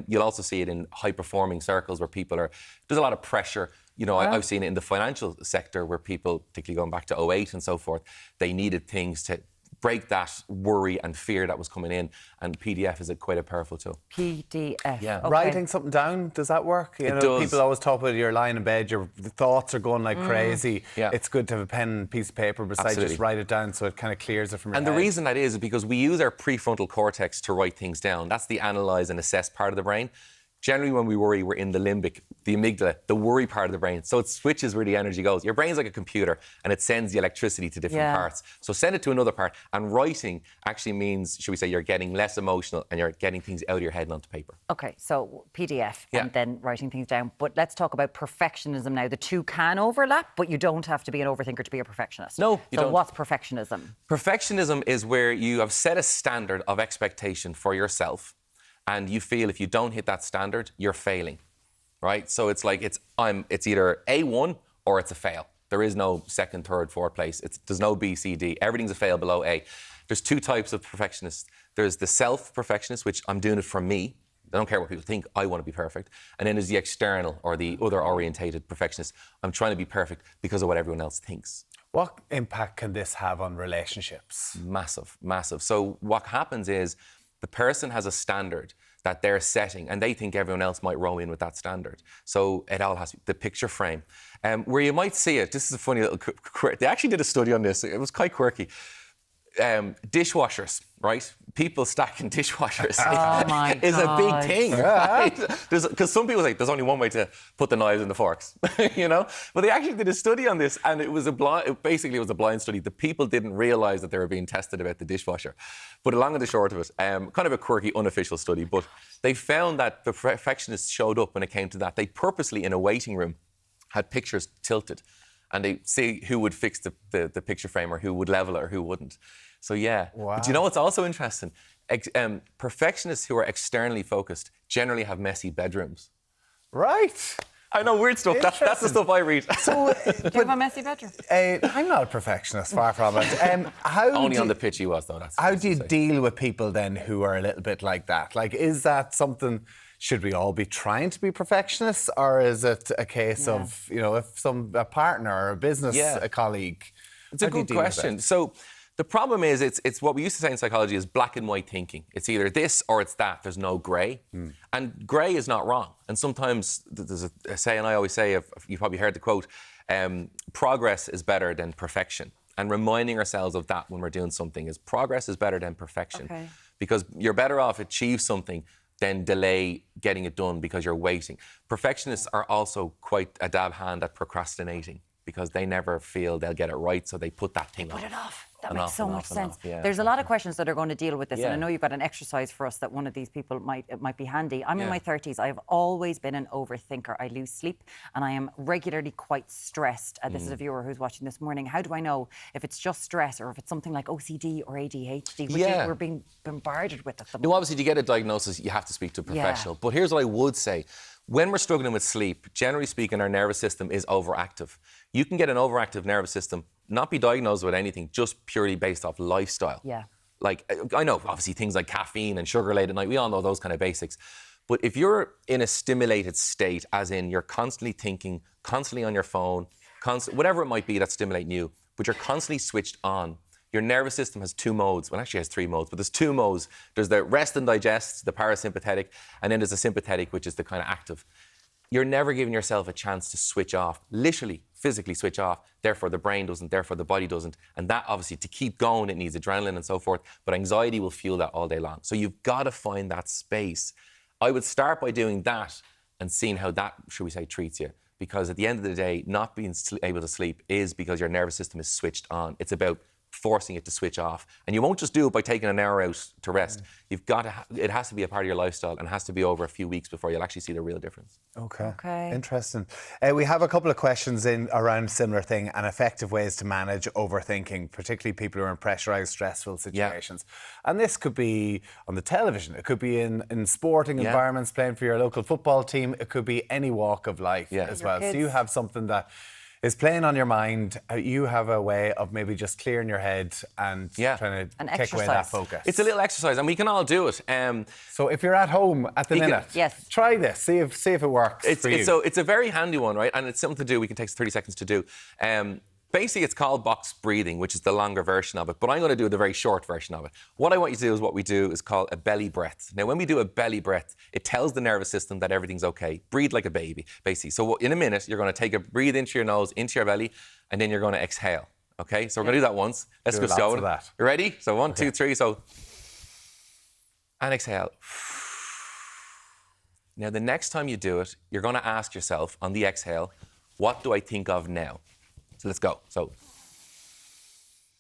J: You'll also see it in high-performing circles where there's a lot of pressure. You know, I've seen it in the financial sector where people, particularly going back to 2008 and so forth, they needed things to break that worry and fear that was coming in, and PDF is quite a powerful tool.
B: PDF.
J: Yeah.
B: Okay.
A: Writing something down, does that work?
J: It does.
A: People always talk about you're lying in bed, your thoughts are going like crazy.
J: Yeah.
A: It's good to have a pen and piece of paper beside you,
J: Absolutely.
A: just write it down so it kind of clears it from your
J: And
A: head.
J: the reason that is because we use our prefrontal cortex to write things down. That's the analyse and assess part of the brain. Generally, when we worry, we're in the limbic, the amygdala, the worry part of the brain. So it switches where the energy goes. Your brain's like a computer, and it sends the electricity to different parts. So send it to another part. And writing actually means, should we say, you're getting less emotional and you're getting things out of your head and onto paper.
B: Okay, so PDF and then writing things down. But let's talk about perfectionism now. The two can overlap, but you don't have to be an overthinker to be a perfectionist.
J: No, you don't.
B: So what's perfectionism?
J: Perfectionism is where you have set a standard of expectation for yourself, and you feel if you don't hit that standard, you're failing, right? So it's like it's either A1 or it's a fail. There is no second, third, fourth place. There's no B, C, D. Everything's a fail below A. There's two types of perfectionists. There's the self-perfectionist, which I'm doing it for me. I don't care what people think. I want to be perfect. And then there's the external or the other-orientated perfectionist. I'm trying to be perfect because of what everyone else thinks.
A: What impact can this have on relationships?
J: Massive, massive. So what happens is the person has a standard that they're setting and they think everyone else might row in with that standard. So it all has to be the picture frame. Where you might see it, this is a funny little they actually did a study on this. It was quite quirky. Dishwashers, right? People stacking dishwashers is a big thing, right? Because some people say there's only one way to put the knives and the forks, you know? But they actually did a study on this, and it was basically it was a blind study. The people didn't realise that they were being tested about the dishwasher. But along and the short of it, kind of a quirky, unofficial study, but they found that the perfectionists showed up when it came to that. They purposely, in a waiting room, had pictures tilted, and they see who would fix the picture frame or who would level it or who wouldn't. So yeah. Wow. But do you know what's also interesting? Perfectionists who are externally focused generally have messy bedrooms.
A: Right.
J: I know, weird stuff. That's the stuff I read.
B: So, do you have a messy bedroom?
A: I'm not a perfectionist, far from it.
J: Only on the pitch he was, though.
A: How do you deal with people then who are a little bit like that? Like, is that something... Should we all be trying to be perfectionists, or is it a case of, you know, if a partner or a business a colleague?
J: It's a good question. So the problem is, it's what we used to say in psychology is black and white thinking. It's either this or it's that. There's no grey, and grey is not wrong. And sometimes there's a saying I always say. You probably heard the quote: "Progress is better than perfection." And reminding ourselves of that when we're doing something is progress is better than perfection, because you're better off achieve something then delay getting it done because you're waiting. Perfectionists are also quite a dab hand at procrastinating because they never feel they'll get it right, so they put that thing off.
B: Put it off. That makes so much sense. There's a lot of questions that are going to deal with this, and I know you've got an exercise for us that one of these people might be handy. I'm in my 30s. I have always been an overthinker. I lose sleep, and I am regularly quite stressed. This is a viewer who's watching this morning. How do I know if it's just stress or if it's something like OCD or ADHD, which we're being bombarded with at the moment?
J: No, obviously, to get a diagnosis, you have to speak to a professional. But here's what I would say. When we're struggling with sleep, generally speaking, our nervous system is overactive. You can get an overactive nervous system, not be diagnosed with anything, just purely based off lifestyle.
B: Yeah.
J: Like, I know, obviously, things like caffeine and sugar late at night, we all know those kind of basics. But if you're in a stimulated state, as in you're constantly thinking, constantly on your phone, whatever it might be that's stimulating you, but you're constantly switched on, your nervous system has two modes. Well, actually it has three modes, but there's two modes. There's the rest and digest, the parasympathetic, and then there's the sympathetic, which is the kind of active. You're never giving yourself a chance to switch off, literally, physically switch off. Therefore, the brain doesn't, therefore, the body doesn't. And that, obviously, to keep going, it needs adrenaline and so forth. But anxiety will fuel that all day long. So you've got to find that space. I would start by doing that and seeing how that, should we say, treats you. Because at the end of the day, not being able to sleep is because your nervous system is switched on. It's about forcing it to switch off. And you won't just do it by taking an hour out to rest. You've got to, it has to be a part of your lifestyle and has to be over a few weeks before you'll actually see the real difference.
A: Okay. Interesting. We have a couple of questions in around similar thing and effective ways to manage overthinking, particularly people who are in pressurised, stressful situations. And this could be on the television. It could be in sporting environments, playing for your local football team. It could be any walk of life as well. So you have something that is playing on your mind. You have a way of maybe just clearing your head and trying to take away that focus.
J: It's a little exercise, and we can all do it.
A: So if you're at home at the minute, try this. See if it works for you.
J: So it's a very handy one, right? And it's something to do. We can take 30 seconds to do. Basically, it's called box breathing, which is the longer version of it. But I'm going to do the very short version of it. What I want you to do is what we do is called a belly breath. Now, when we do a belly breath, it tells the nervous system that everything's okay. Breathe like a baby, basically. So in a minute, you're going to take a breathe into your nose, into your belly, and then you're going to exhale. Okay? So we're going to do that once. Let's go slow. You ready? So 1, 2, 3. So, and exhale. Now, the next time you do it, you're going to ask yourself on the exhale, what do I think of now? So let's go. So,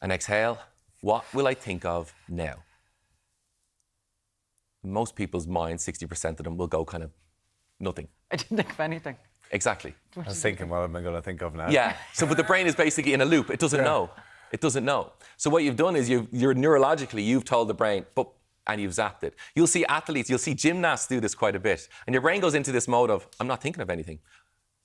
J: and exhale. What will I think of now? Most people's minds, 60% of them, will go kind of nothing.
B: I didn't think of anything.
J: Exactly.
A: I was thinking, what am I going to think of now?
J: Yeah. So, but the brain is basically in a loop. It doesn't know. It doesn't know. So what you've done is you're neurologically, you've told the brain, but, and you've zapped it. You'll see athletes, you'll see gymnasts do this quite a bit. And your brain goes into this mode of, I'm not thinking of anything.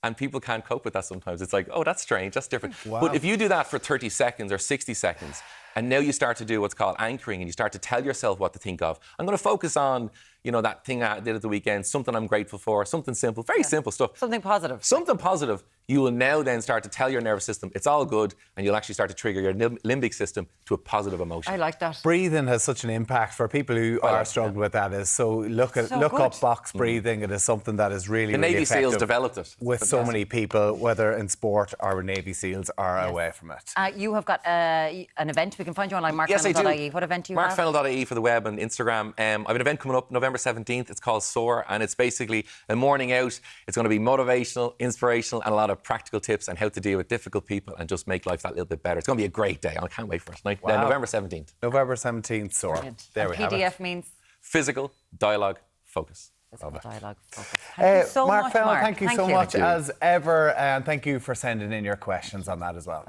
J: And people can't cope with that sometimes. It's like, oh, that's strange, that's different. But if you do that for 30 seconds or 60 seconds, and now you start to do what's called anchoring, and you start to tell yourself what to think of. I'm going to focus on, that thing I did at the weekend, something I'm grateful for, something simple, very simple stuff.
B: Something positive.
J: Something positive. You will now then start to tell your nervous system it's all good, and you'll actually start to trigger your limbic system to a positive emotion.
B: I like that.
A: Breathing has such an impact for people who are struggling with that. Look up box breathing. It is something that is really,
J: the Navy
A: really
J: SEALs developed it.
A: With so many people, whether in sport or Navy SEAls, are away from it.
B: You have got an event. We can find you online, markfennell.ie. What event do you have?
J: Markfennell.ie for the web and Instagram. I have an event coming up November 17th. It's called SOAR, and it's basically a morning out. It's going to be motivational, inspirational, and a lot of practical tips on how to deal with difficult people and just make life that little bit better. It's going to be a great day. I can't wait for it. November 17th.
A: November 17th, SOAR.
B: Brilliant.
A: There we have it.
B: PDF means?
J: Physical, dialogue, focus.
B: Dialogue, focus. Thank you so
A: Mark
B: much,
A: Fennell,
B: Mark.
A: thank you so much as ever, and thank you for sending in your questions on that as well.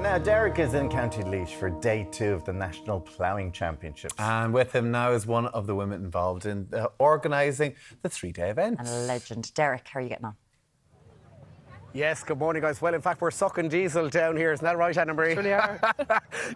C: Now, Deric is in County Laois for day 2 of the National Ploughing Championships.
A: And with him now is one of the women involved in organising the 3-day event.
B: And a legend. Deric, how are you getting on?
D: Yes, good morning, guys. Well, in fact, we're sucking diesel down here. Isn't that right, Anna Marie?
K: Really are.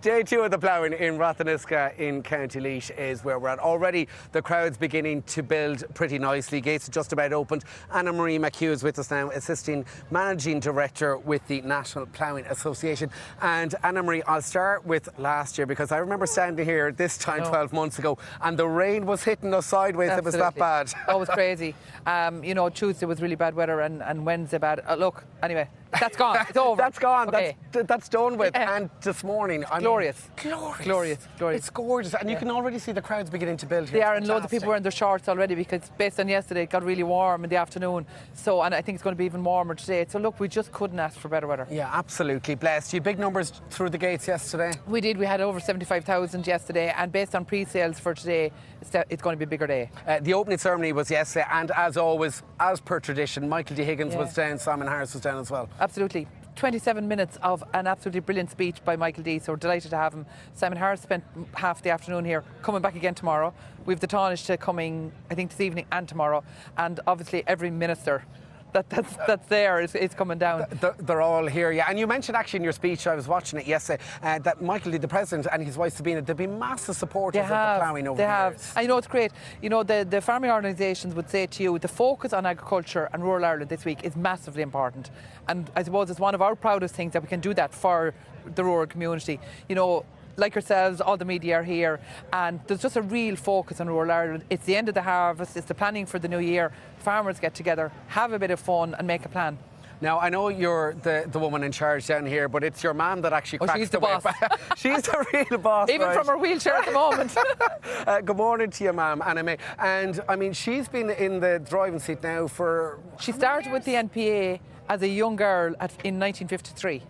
D: Day 2 of the ploughing in Ratheniska in County Laois is where we're at. Already the crowd's beginning to build pretty nicely. Gates are just about opened. Anna Marie McHugh is with us now, Assisting Managing Director with the National Ploughing Association. And Anna Marie, I'll start with last year, because I remember standing here this time 12 months ago and the rain was hitting us sideways.
K: Absolutely.
D: It was that bad.
K: Oh, it was crazy. Tuesday was really bad weather and Wednesday bad. Look, anyway, that's gone. It's over.
D: That's gone.
K: Okay.
D: That's done with.
K: Yeah.
D: And this morning,
K: glorious.
D: Glorious. It's gorgeous. And you can already see the crowds beginning to build here.
K: They are, and loads of people wearing their shorts already, because based on yesterday, it got really warm in the afternoon. So, and I think it's going to be even warmer today. So look, we just couldn't ask for better weather.
D: Yeah, absolutely. Blessed. You big numbers through the gates yesterday?
K: We did. We had over 75,000 yesterday, and based on pre-sales for today, it's going to be a bigger day.
D: The opening ceremony was yesterday, and as always, as per tradition, Michael D. Higgins was down, Simon Harris was down as well.
K: Absolutely. 27 minutes of an absolutely brilliant speech by Michael D. So we're delighted to have him. Simon Harris spent half the afternoon here, coming back again tomorrow. We've the Taoiseach coming, I think, this evening and tomorrow. And obviously every minister that's there is coming down.
D: They're all here, yeah. And you mentioned actually in your speech, I was watching it yesterday, that Michael D, the President, and his wife Sabina, they've been massive supporters of the ploughing over the years.
K: And it's great. The farming organisations would say to you, the focus on agriculture and rural Ireland this week is massively important. And I suppose it's one of our proudest things that we can do that for the rural community. Like yourselves, all the media are here, and there's just a real focus on rural Ireland. It's the end of the harvest, it's the planning for the new year. Farmers get together, have a bit of fun and make a plan.
D: Now, I know you're the woman in charge down here, but it's your mum that actually cracks
K: she's the boss.
D: She's the real boss,
K: even
D: right?
K: from her wheelchair at the moment.
D: Good morning to your mum, Anna May. And, I mean, she's been in the driving seat now for...
K: She started with the NPA as a young girl in 1953.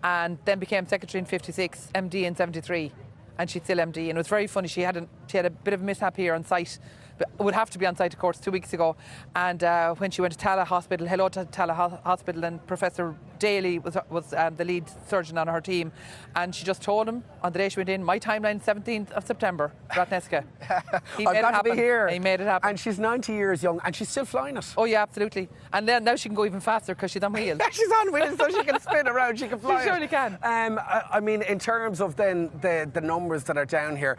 K: And then became secretary in 56, MD in 73, and she's still MD. And it was very funny. She had a bit of a mishap here on site, but would have to be on site, of course, 2 weeks ago. And when she went to Tallaght Hospital, hello to Tallaght Hospital, and Professor Daly was the lead surgeon on her team, and she just told him on the day she went in, my timeline 17th of September, Ratheniska.
D: I've got to be here.
K: He made it happen.
D: And she's 90 years young, and she's still flying it.
K: Oh yeah, absolutely. And then now she can go even faster because she's on wheels.
D: She's on wheels, so she can spin around. She can fly.
K: She surely can.
D: I mean, in terms of then the numbers that are down here,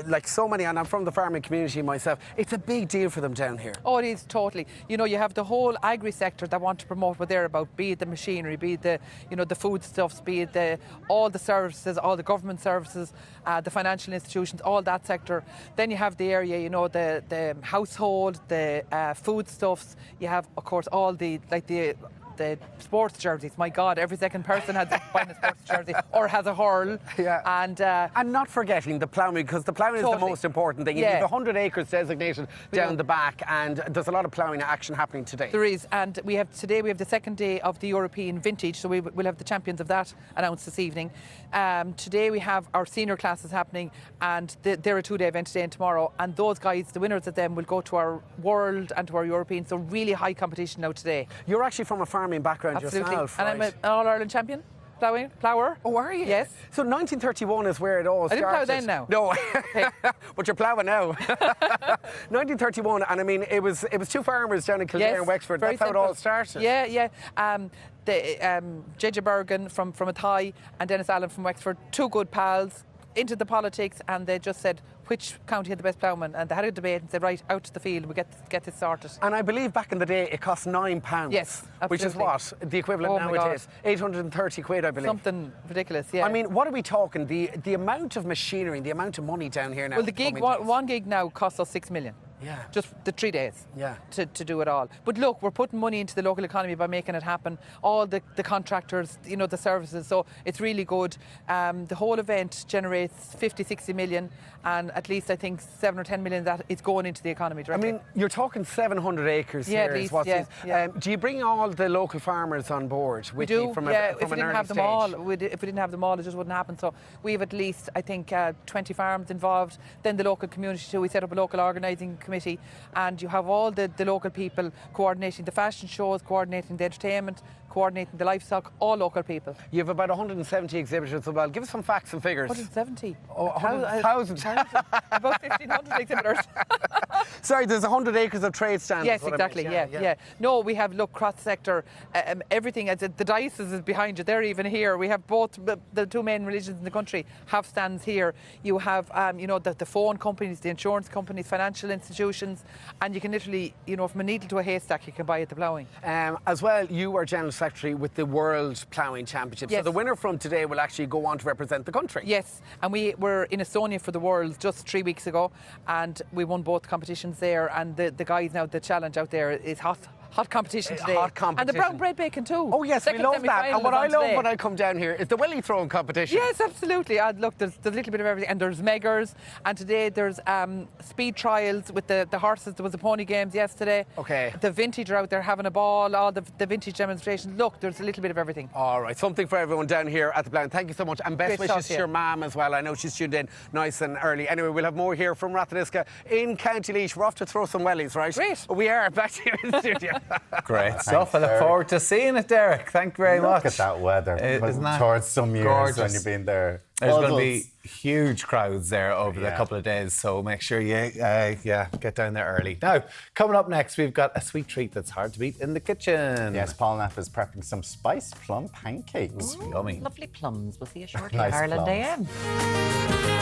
D: like so many, and I'm from the farming community myself, it's a big deal for them down here.
K: Oh, it is totally. You have the whole agri sector that want to promote what they're about, be it the machinery, be it the foodstuffs, be it all the services, all the government services, the financial institutions, all that sector. Then you have the area, the household, the foodstuffs. You have, of course, all the sports jerseys. My God, every second person has buying a sports jersey or has a hurl.
D: Yeah. And not forgetting the ploughing, because the ploughing is the most important thing. You have 100 acres designated down the back, and there's a lot of ploughing action happening today.
K: There is, and today we have the second day of the European Vintage, so we'll have the champions of that announced this evening. Today we have our senior classes happening, and they're a 2-day event today and tomorrow, and those guys, the winners of them, will go to our World and to our European, so really high competition now today.
D: You're actually from a farming background
K: Absolutely.
D: yourself,
K: and I'm an All-Ireland champion. plougher.
D: Oh, are you?
K: Yes.
D: So 1931 is where it all started.
K: I didn't plough then now.
D: No, but you're ploughing now. 1931, and I mean, it was two farmers down in Kildare and Wexford. That's how it all started.
K: Yeah, yeah. J.J. Bergen from Athy and Dennis Allen from Wexford, two good pals, into the politics, and they just said which county had the best ploughman, and they had a debate and said, right, out to the field, we get this sorted.
D: And I believe back in the day it cost £9.
K: Yes, absolutely.
D: Which is what? The equivalent nowadays? 830 quid, I believe.
K: Something ridiculous, yeah.
D: I mean, what are we talking? The amount of machinery, the amount of money down here now.
K: Well, the gig, one gig now costs us 6 million.
D: Yeah.
K: Just the 3 days.
D: Yeah.
K: To do it all. But look, we're putting money into the local economy by making it happen. All the contractors, you know, the services. So it's really good. The whole event generates 50, 60 million, and at least I think 7 or 10 million of that is going into the economy directly.
D: I mean, you're talking 700 acres
K: yeah,
D: here.
K: At least,
D: is
K: yeah.
D: Do you bring all the local farmers on board with
K: we do,
D: you from
K: if we
D: an
K: didn't
D: early
K: have them
D: stage?
K: all, if we didn't have them all, it just wouldn't happen. So we have at least, I think, 20 farms involved. Then the local community too. We set up a local organising committee, and you have all the local people coordinating the fashion shows, coordinating the entertainment, coordinating the livestock, all local people.
D: You have about 170 exhibitors as well. Give us some facts and figures.
K: 170?
D: Oh, 100,000.
K: About 1,500 exhibitors.
D: Sorry, there's 100 acres of trade stands.
K: Yes, exactly, yeah. No, we have, look, cross-sector, everything. The diocese is behind you. They're even here. We have both the two main religions in the country have stands here. You have, the phone companies, the insurance companies, financial institutions, and you can literally, from a needle to a haystack, you can buy at the ploughing.
D: As well, you are General Secretary with the World Ploughing Championships.
K: Yes.
D: So the winner from today will actually go on to represent the country.
K: Yes, and we were in Estonia for the World just 3 weeks ago, and we won both competitions there, and the guys now, the challenge out there is hot competition today.
D: Hot competition.
K: And the brown bread bacon too.
D: Oh yes, we love that. And what I love when I come down here is the willy throwing competition.
K: Yes, absolutely. Look, there's a little bit of everything. And there's meggers. And today there's speed trials with the horses. There was the pony games yesterday.
D: Okay.
K: The vintage are out there having a ball, all the vintage demonstrations. Look, there's a little bit of everything.
D: All right, something for everyone down here at the Ploughing. Thank you so much. And best wishes to your mum as well. I know she's tuned in nice and early. Anyway, we'll have more here from Ratheniska in County Laois. We're off to throw some wellies, right?
K: Great.
D: We are back to you in the studio.
A: Great stuff. I look forward to seeing it, Deric. Thank you very much.
C: Look at that weather.
A: Isn't that
C: towards some years
A: gorgeous?
C: when you've been there.
A: There's going to be huge crowds there over the couple of days, so make sure you get down there early. Now, coming up next, we've got a sweet treat that's hard to beat in the kitchen.
C: Yes, Paul Knapp is prepping some spiced plum pancakes.
A: Ooh, yummy.
B: Lovely plums. We'll see you shortly.
C: Nice
B: Ireland
C: plums.
B: AM.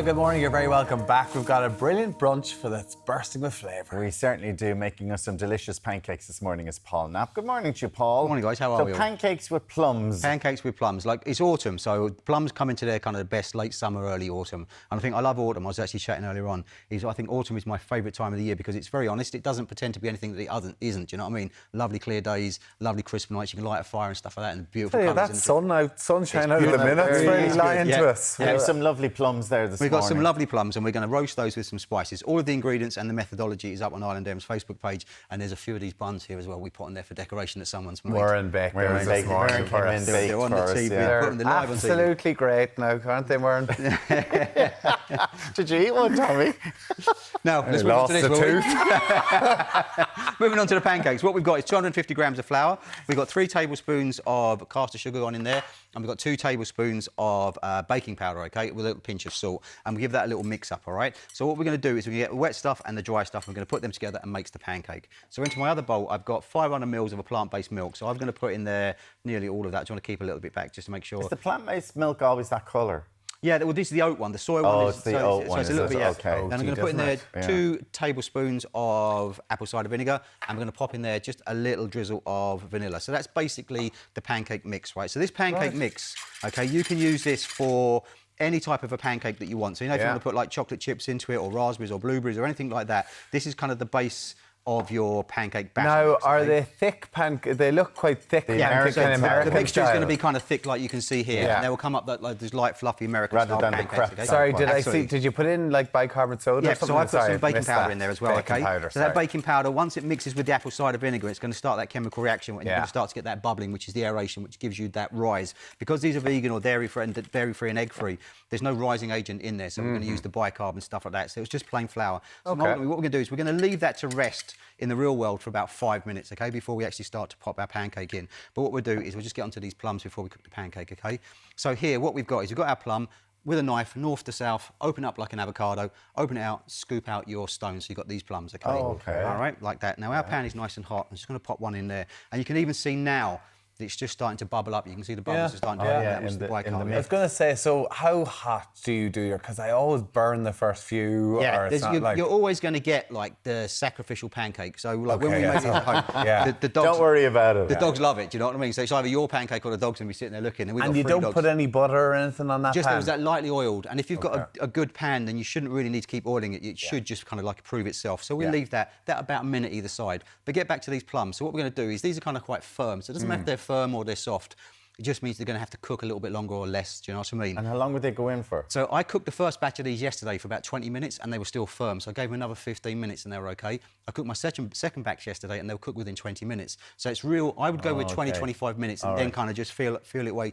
A: Good morning, you're very welcome back. We've got a brilliant brunch that's bursting with flavour.
C: We certainly do. Making us some delicious pancakes this morning is Paul Knapp. Good morning to you, Paul.
L: Good morning, guys. How are we?
C: So pancakes with plums.
L: Pancakes with plums. Like, it's autumn, so plums come into their kind of the best late summer, early autumn. And I think I love autumn. I was actually chatting earlier on. I think autumn is my favourite time of the year because it's very honest. It doesn't pretend to be anything that it isn't. Do you know what I mean? Lovely clear days, lovely crisp nights. You can light a fire and stuff like that, and beautiful colours.
A: That sunshine out of the minute. It's really lying to us.
C: We have some lovely plums there this morning.
L: We've got some lovely plums, and we're going to roast those with some spices. All of the ingredients and the methodology is up on Ireland AM's Facebook page, and there's a few of these buns here as well we put on there for decoration that someone's made.
A: Warren Beck.
C: They're on the TV.
L: They're
A: absolutely great now, aren't they, Warren?
C: Did you eat one, Tommy?
L: No, let's move on to this. Moving on to the pancakes. What we've got is 250 grams of flour. We've got 3 tablespoons of caster sugar gone in there, and we've got 2 tablespoons of baking powder, okay, with a little pinch of salt, and we give that a little mix up, all right? So what we're going to do is we're going to get the wet stuff and the dry stuff, and we're going to put them together and makes the pancake. So into my other bowl, I've got 500 mils of a plant-based milk, so I'm going to put in there nearly all of that. Do you want to keep a little bit back just to make sure?
C: Is the plant-based milk always that colour?
L: Yeah, well, this is the oat one. The soy one is...
C: it's the oat one.
L: So it's a little bit,
C: okay.
L: And I'm going to put in there 2 tablespoons of apple cider vinegar. I'm going to pop in there just a little drizzle of vanilla. So that's basically the pancake mix, right? So this pancake mix, okay, you can use this for any type of a pancake that you want. So, if you want to put like chocolate chips into it, or raspberries or blueberries or anything like that, this is kind of the base of your pancake batter.
A: Now,
L: mix,
A: are
L: okay?
A: they thick pancakes? They look quite thick.
C: The American
A: kind of
C: style.
L: The mixture is
A: style.
L: going to be kind of thick, like you can see here,
A: Yeah.
L: and they will come up like these light, fluffy American
C: Rather
L: style
C: than the
L: pancakes.
C: crap
L: okay?
A: Sorry, did I
L: Absolutely.
A: see? Did you put in like bicarbonate soda?
L: Yeah,
A: or something?
L: so I've put
A: Sorry,
L: some baking
A: missed
L: powder
A: that.
L: in there as well,
A: Baking
L: okay?
A: powder,
L: so that
A: sorry.
L: baking powder, once it mixes with the apple cider vinegar, it's going to start that chemical reaction, and you're going to start to get that bubbling, which is the aeration, which gives you that rise. Because these are vegan or dairy-free and egg-free, there's no rising agent in there, so we're going to use the bicarb and stuff like that. So it's just plain flour. So ultimately, what we're going to do is we're going to leave that to rest in the real world for about 5 minutes, okay, before we actually start to pop our pancake in. But what we'll do is we'll just get onto these plums before we cook the pancake, okay? So here, what we've got is we've got our plum with a knife, north to south, open up like an avocado, open it out, scoop out your stones. So you've got these plums, okay?
C: Oh, okay.
L: All right, like that. Now, our pan is nice and hot. I'm just going to pop one in there. And you can even see now that it's just starting to bubble up. You can see the bubbles are starting to bubble up.
A: I was going to say, so how hot do you do your... Because I always burn the first few.
L: Yeah,
A: or it's not like...
L: you're always going to get like the sacrificial pancake. So like when we make it at home, the dogs,
C: Don't worry about it.
L: The dogs love it. Do you know what I mean? So it's either your pancake or the dogs, and we sitting there looking. And,
A: And you don't put any butter or anything on that
L: just
A: pan?
L: that lightly oiled. And if you've got a good pan, then you shouldn't really need to keep oiling it. It should just kind of like prove itself. So we leave that about a minute either side. But get back to these plums. So what we're going to do is these are kind of quite firm. So it doesn't matter if they're firm or they're soft. It just means they're going to have to cook a little bit longer or less. Do you know what I mean?
C: And how long would they go in for?
L: So I cooked the first batch of these yesterday for about 20 minutes and they were still firm. So I gave them another 15 minutes and they were okay. I cooked my second batch yesterday and they were cooked within 20 minutes. So it's real. I would go with 20, 25 minutes and then kind of just feel your way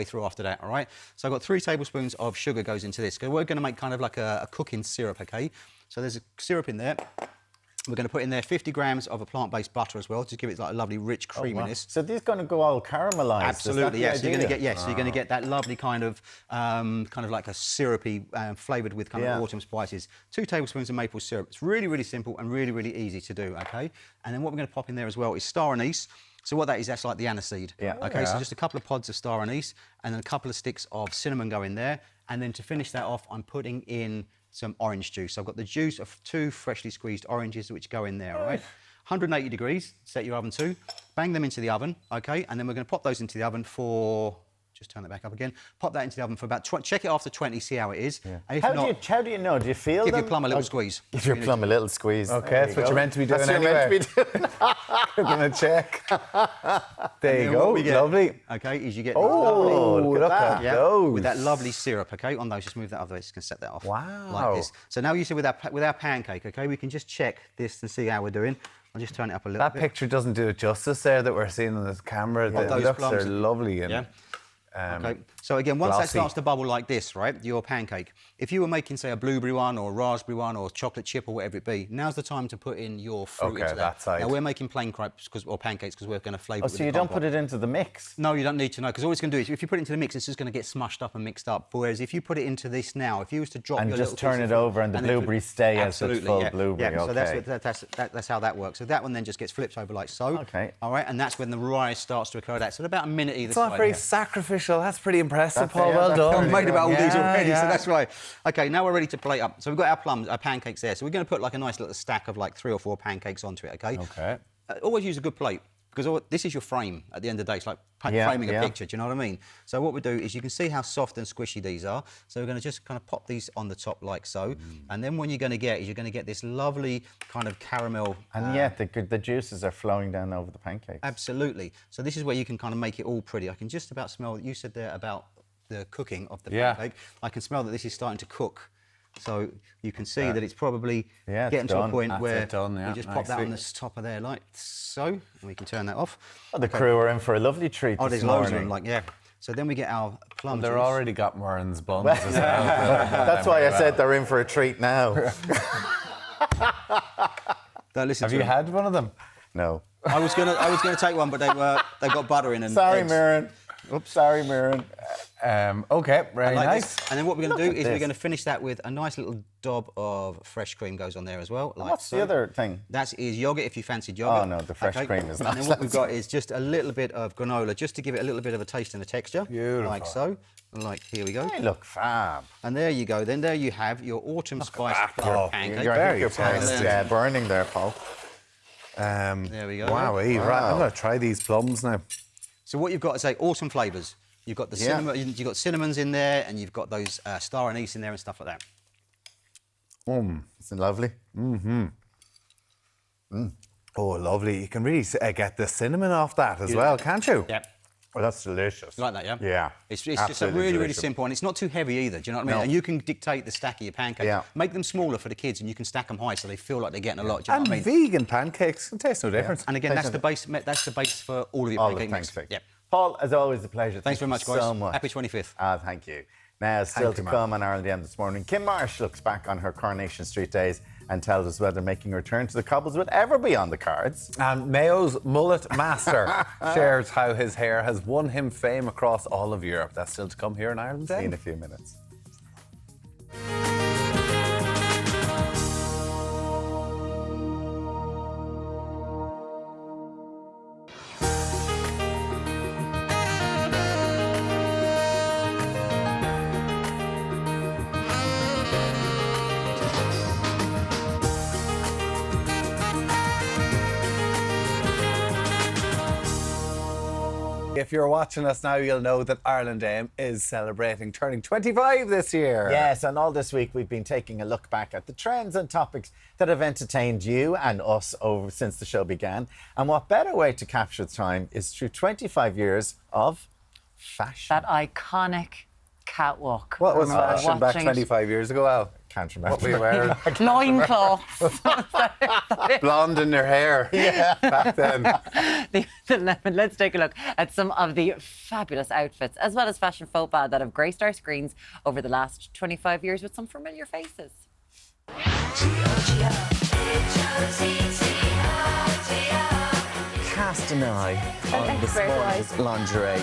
L: through after that, all right? So I've got 3 tablespoons of sugar goes into this. We're going to make kind of like a cooking syrup, okay? So there's a syrup in there. We're going to put in there 50 grams of a plant-based butter as well to give it like a lovely rich creaminess.
C: So these are going to go all caramelised?
L: Absolutely, yes. So you're going to get so you're going to get that lovely kind of like a syrupy flavoured with kind of autumn spices. 2 tablespoons of maple syrup. It's really, really simple and really, really easy to do. Okay, and then what we're going to pop in there as well is star anise. So what that is, that's like the aniseed.
C: Yeah.
L: Okay, so just a couple of pods of star anise and then a couple of sticks of cinnamon go in there. And then to finish that off, I'm putting in some orange juice. So I've got the juice of 2 freshly squeezed oranges which go in there, all right? 180 degrees, set your oven to. Bang them into the oven, okay? And then we're going to pop those into the oven for... Just turn that back up again. Pop that into the oven for about... Check it after 20, see how it is. Yeah. And if
C: how do you know? Do you feel
L: Give
C: them?
L: your plum a little squeeze.
C: Give your plum a little squeeze.
A: Okay, that's what you're meant to be doing anyway.
C: That's what you're meant to be doing.
A: I'm going to check. There you go,
L: get,
A: lovely.
L: Okay, is you get
A: look at those.
L: with that lovely syrup, okay, on those. Just move that other way, just going to set that off.
A: Wow.
L: Like this. So now you see with our pancake, okay, we can just check this to see how we're doing. I'll just turn it up a little bit.
A: That picture doesn't do it justice there that we're seeing on this camera. The
L: those
A: looks
L: plums
A: are lovely. And,
L: yeah. Okay, so again, once
A: glossy.
L: that starts to bubble like this, right, your pancake, if you were making, say, a blueberry one or a raspberry one or chocolate chip or whatever it be, now's the time to put in your fruit into that.
A: side.
L: Now, we're making plain crepes or pancakes because we're going to flavour it with
C: so you don't put it into the mix?
L: No, you don't need to know, because all it's going to do is, if you put it into the mix, it's just going to get smushed up and mixed up. Whereas if you put it into this now, if you was to drop
C: and
L: your
C: just
L: little
C: turn
L: piece
C: it
L: of
C: over and the blueberries stay as it's full blueberry.
L: Yeah,
C: okay.
L: so that's how that works. So that one then just gets flipped over like so.
C: Okay.
L: All right, and that's when the rise starts to occur. So about a minute either side.
A: It's not very sacrificial. That's pretty impressive, Paul.
C: yeah,
A: Well
C: that's
A: done.
L: I've made about all these already,
A: yeah.
L: so that's right. Okay, now we're ready to plate up. So we've got our plums, our pancakes there. So we're going to put like a nice little stack of like 3 or 4 pancakes onto it, okay?
A: Okay.
L: Always use a good plate, because this is your frame at the end of the day. It's like framing a picture, do you know what I mean? So what we do is you can see how soft and squishy these are. So we're going to just kind of pop these on the top like so. And then what you're going to get is you're going to get this lovely kind of caramel.
C: And yet the juices are flowing down over the pancakes.
L: Absolutely. So this is where you can kind of make it all pretty. I can just about smell, you said there about the cooking of the pancake. I can smell that this is starting to cook. So you can see that it's probably getting to a point where you just pop that on the top of there like so, and we can turn that off.
C: Oh, the crew are in for a lovely treat
L: there's
C: this
L: loads of
C: morning.
L: them, So then we get our plum
A: They're
L: juice.
A: already got Murren's buns as well.
C: That's why I said they're in for a treat now.
A: Have you had one of them?
C: No.
L: I was gonna take one, but they got butter in and
C: Sorry,
L: eggs.
C: Mirren. Oops, sorry, Mirren.
A: Okay, very nice.
L: This. And then what we're going to do is
C: this.
L: we're going to finish that with a nice little dob of fresh cream goes on there as well.
C: What's the other thing?
L: That is yogurt if you fancied yogurt.
C: Oh, no, the fresh cream is not.
L: And then what we've got is just a little bit of granola, just to give it a little bit of a taste and a texture.
A: Beautiful.
L: Like so. Here we go.
C: They look fab.
L: And there you go. Then there you have your autumn spice pancake.
C: Your pan's burning there, Paul.
L: There we go.
A: Wowee, right, I'm going to try these plums now.
L: So what you've got is autumn flavours. You've got the cinnamon, you've got cinnamons in there, and you've got those star anise in there and stuff like that.
C: Isn't it lovely?
A: Oh, lovely. You can really get the cinnamon off that as well, can't you?
L: Yeah.
C: Well, that's delicious.
L: You like that, yeah?
C: Yeah.
L: It's just a really, really simple, and it's not too heavy either, do you know what I mean?
C: No.
L: And you can dictate the stack of your pancakes.
C: Yeah.
L: Make them smaller for the kids, and you can stack them high so they feel like they're getting a lot, do you know
A: And
L: what I mean?
A: vegan pancakes. It tastes no different.
L: And again, that's the base for all of your
C: All the
L: pancake mix.
C: pancakes.
L: Yep.
C: Paul, as always, a pleasure.
L: Thanks very much,
C: you
L: guys.
C: so much.
L: Happy 25th.
C: Thank you. Now, still to
A: you, man.
C: come on Ireland AM this morning, Kym Marsh looks back on her Coronation Street days and tells us whether making a return to the cobbles would ever be on the cards.
A: And Mayo's mullet master shares how his hair has won him fame across all of Europe. That's still to come here in Ireland.
C: See you in a few minutes.
A: If you're watching us now, you'll know that Ireland AM is celebrating turning 25 this year.
C: Yes, and all this week we've been taking a look back at the trends and topics that have entertained you and us over since the show began. And what better way to capture the time is through 25 years of fashion.
B: That iconic catwalk.
A: What was fashion back
B: Watching it.
A: 25 years ago, Al?
C: Can't remember.
A: What were you wearing?
B: Loincloths.
A: Blonde in your hair. Yeah. Back then.
B: Let's take a look at some of the fabulous outfits as well as fashion faux pas that have graced our screens over the last 25 years with some familiar faces.
C: Cast an eye on this morning's lingerie.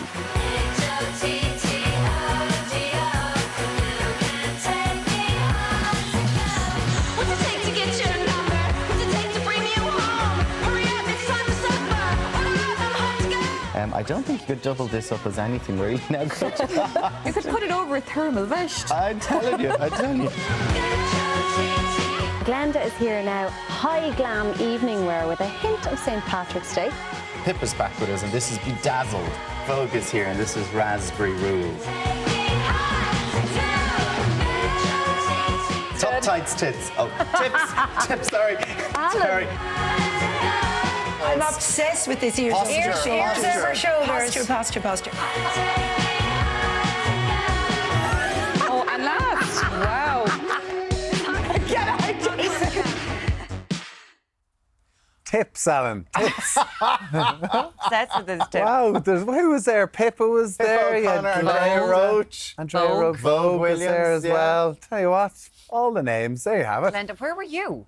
C: I don't think you could double this up as anything really now.
M: You could put it over a thermal vest.
C: I'm telling you, I'm telling you.
N: Glenda is here now, high glam evening wear with a hint of St. Patrick's Day.
C: Pip is back with us, and this is Bedazzled. Vogue is here, and this is Raspberry Rules. Top tights tits. Oh, tips, sorry. Sorry.
M: I'm obsessed with this ears over shoulders. Posture. Oh, and last. Wow. Get out.
A: Tips, Alan. Tips.
B: Obsessed with this tip.
A: Wow, who was there? Pippa was there.
C: Pippa O'Connor, Andrea Roach.
A: Andrea Roach. Vogue was there as
C: Williams,
A: well. Tell you what, all the names, there you have it.
B: Glenda, where were you?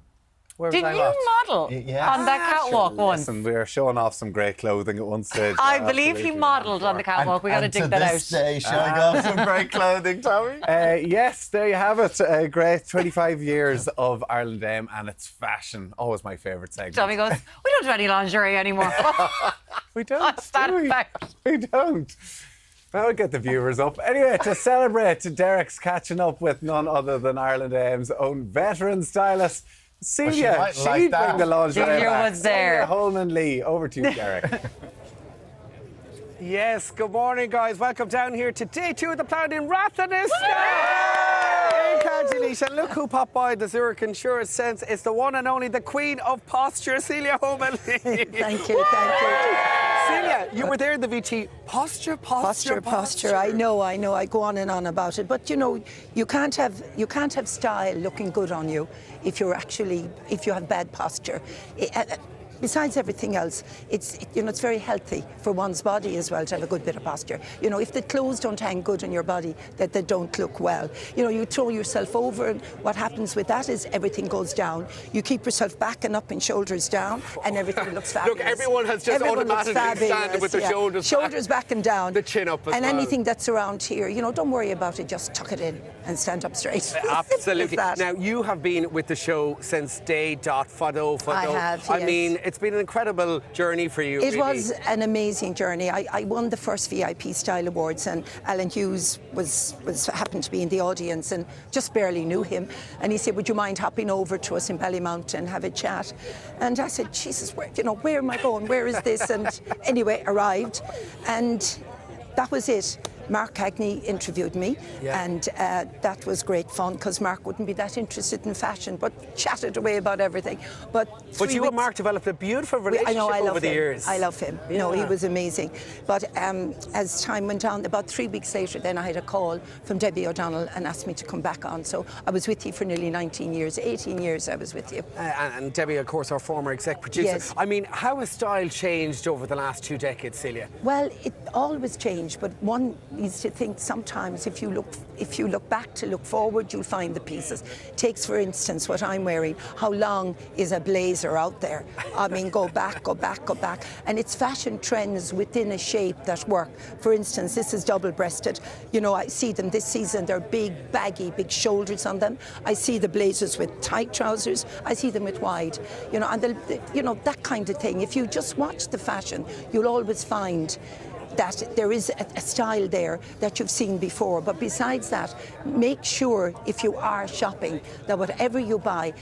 A: Where
B: Did
A: was I
B: you
A: at?
B: model
C: Yeah.
B: on that catwalk once?
A: Listen, we were showing off some great clothing at one stage.
B: I believe he modelled on the catwalk. We got to dig that
C: to
B: out.
C: this day, showing off some great clothing, Tommy.
A: Yes, there you have it. A great 25 years of Ireland AM and its fashion. Always my favourite segment.
B: Tommy goes, we don't do any lingerie anymore.
A: We don't.
B: What's that
A: do we?
B: about?
A: We don't. That'll get the viewers up. Anyway, to celebrate, Deric's catching up with none other than Ireland AM's own veteran stylist, Celia.
C: she might like that.
A: Bring the lingerie
B: Celia
A: back.
B: was there.
A: Celia Holman-Lee, over to you, Deric.
D: Yes, good morning, guys. Welcome down here to day 2 of the Ploughing in Ratheniska. In County Laois. And look who popped by the Zurich Insurance Sense. It's the one and only the Queen of Posture, Celia Holman.
M: Thank you.
D: Celia, you were there in the VT. Posture.
M: I know. I go on and on about it. But you know, you can't have style looking good on you if you have bad posture. Besides everything else, it's very healthy for one's body as well to have a good bit of posture. You know, if the clothes don't hang good on your body, that they don't look well. You know, you throw yourself over, and what happens with that is everything goes down. You keep yourself back and up and shoulders down, and everything looks fabulous.
D: Look, everyone has just automatically standing with their
M: shoulders back and down,
D: the chin up as
M: and
D: well.
M: anything that's around here, you know, don't worry about it. Just tuck it in and stand up straight.
D: Absolutely. Now, you have been with the show since day dot. Fado.
M: I have,
D: I
M: yes.
D: mean, it's been an incredible journey for you.
M: It
D: really.
M: was an amazing journey. I won the first VIP Style Awards, and Alan Hughes happened to be in the audience and just barely knew him. And he said, "Would you mind hopping over to us in Ballymount and have a chat?" And I said, "Jesus, where am I going? Where is this?" And anyway, arrived, and that was it. Mark Cagney interviewed me, and that was great fun because Mark wouldn't be that interested in fashion, but chatted away about everything. But
D: you and Mark developed a beautiful relationship over the years.
M: I love him.
D: Yeah.
M: No, he was amazing. But as time went on, about 3 weeks later, then I had a call from Debbie O'Donnell and asked me to come back on. So I was with you for nearly 19 years, 18 years I was with you.
D: And Debbie, of course, our former exec producer.
M: Yes.
D: I mean, how has style changed over the last 2 decades, Celia?
M: Well, it always changed, but one needs to think sometimes if you look back to look forward, you'll find the pieces. Takes, for instance, what I'm wearing. How long is a blazer out there? I mean, go back. And it's fashion trends within a shape that work. For instance, this is double-breasted. You know, I see them this season, they're big, baggy, big shoulders on them. I see the blazers with tight trousers. I see them with wide. You know, and that kind of thing. If you just watch the fashion, you'll always find that there is a style there that you've seen before. But besides that, make sure if you are shopping that whatever you buy,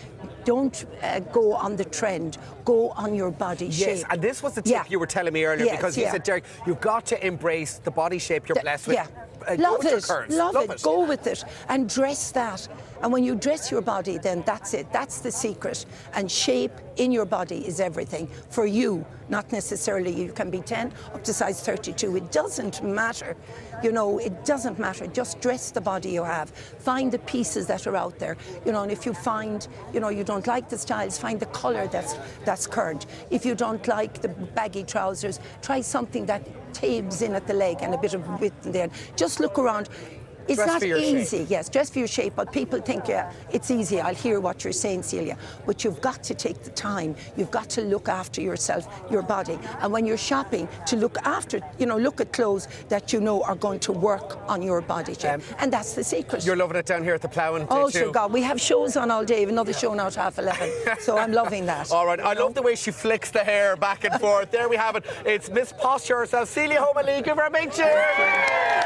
M: don't go on the trend, go on your body shape.
D: Yes, and this was the tip you were telling me earlier, because you said, Deric, you've got to embrace the body shape you're blessed with.
M: Love it, go with it and dress that. And when you dress your body, then that's it, that's the secret. And shape in your body is everything for you, not necessarily you can be 10 up to size 32. It doesn't matter, you know, it doesn't matter. Just dress the body you have. Find the pieces that are out there, you know, and if you find, you know, you don't like the styles, find the colour that's current. If you don't like the baggy trousers, try something that tabs in at the leg and a bit of width in there. Just look around. It's not easy, yes, dress for your shape, but people think, it's easy. I'll hear what you're saying, Celia. But you've got to take the time. You've got to look after yourself, your body. And when you're shopping, to look after, you know, look at clothes that you know are going to work on your body shape. And that's the secret.
D: You're loving it down here at the Ploughing.
M: Oh, sure, God. We have shows on all day. We have another show now at 11:30. So I'm loving that.
D: All right. I love the way she flicks the hair back and forth. There we have it. It's Miss Posture herself, Celia Homalee. Give her a big cheer.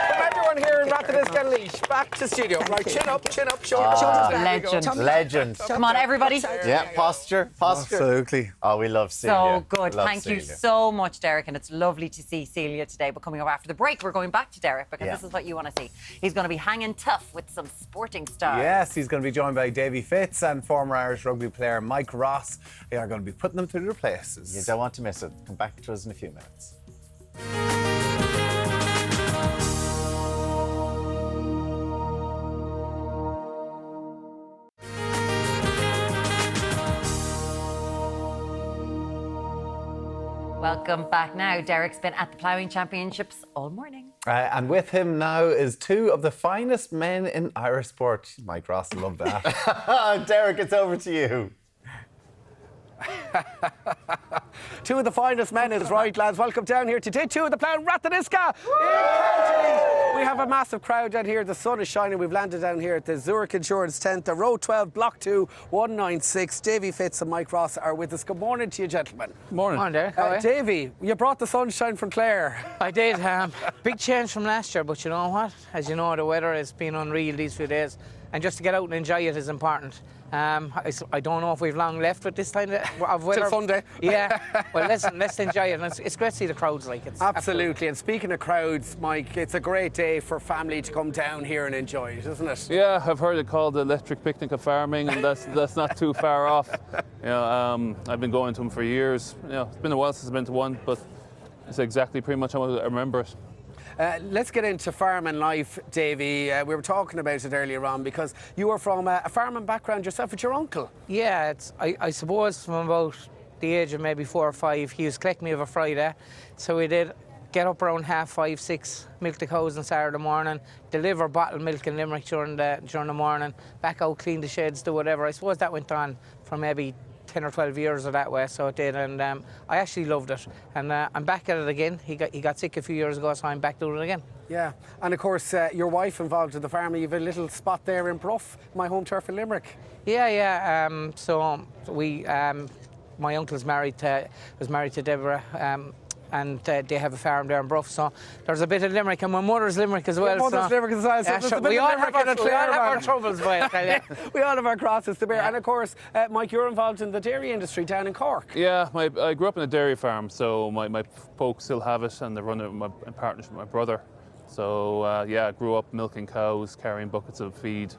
D: From everyone here in Ratheniska Laois, back to studio. Right, chin up, shoulders down.
C: Legend.
B: Come on, everybody.
C: Yeah, posture.
A: Absolutely.
C: Oh, we love Celia.
B: So good. Thank you so much, Deric, and it's lovely to see Celia today. But coming up after the break, we're going back to Deric because this is what you want to see. He's going to be hanging tough with some sporting stars.
A: Yes, he's going to be joined by Davy Fitz and former Irish rugby player Mike Ross. They are going to be putting them through their places.
C: You don't want to miss it. Come back to us in a few minutes.
B: Welcome back now. Deric's been at the Ploughing Championships all morning.
A: And with him now is two of the finest men in Irish sport. Mike Ross, love that.
C: Deric, it's over to you.
D: Two of the finest men is right, lads. Welcome down here to day 2 of the Ploughing Ratheniska. We have a massive crowd down here. The sun is shining. We've landed down here at the Zurich Insurance Tent, the Row 12, Block 2, 196. Davy Fitz and Mike Ross are with us. Good morning to you, gentlemen.
O: Morning. Morning, Deric.
D: Davy, you brought the sunshine from Clare.
O: I did. Big change from last year, but you know what? As you know, the weather has been unreal these few days, and just to get out and enjoy it is important. I don't know if we've long left with this time of weather.
D: Till Sunday.
O: Yeah. Well, let's enjoy it. And it's great to see the crowds.
D: Absolutely. And speaking of crowds, Mike, it's a great day for family to come down here and enjoy it, isn't it?
P: Yeah, I've heard it called the electric picnic of farming, and that's not too far off. You know, I've been going to them for years. You know, it's been a while since I've been to one, but it's exactly pretty much how I remember it.
D: Let's get into farming life, Davy. We were talking about it earlier on because you were from a farming background yourself with your uncle.
O: Yeah, I suppose from about the age of maybe 4 or 5, he was collecting me of a Friday. So we did get up around 5:30, 6, milk the cows on Saturday morning, deliver bottled milk in Limerick during the morning, back out, clean the sheds, do whatever. I suppose that went on for maybe 10 or 12 years of that way, so it did, and I actually loved it, and I'm back at it again. He got sick a few years ago, so I'm back doing it again.
D: Yeah, and of course your wife involved in the farm. You have a little spot there in Bruff, my home turf in Limerick.
O: Yeah. So we, my uncle was married to Deborah. And they have a farm there in Bruff, so there's a bit of Limerick, and my mother's Limerick as well.
D: Limerick as well. So
O: we all have our troubles, boy, I tell you.
D: We all have our crosses to bear. Yeah. And of course, Mike, you're involved in the dairy industry down in Cork.
P: Yeah, I grew up in a dairy farm, so my folks still have it, and they run it in partnership with my brother. So yeah, I grew up milking cows, carrying buckets of feed,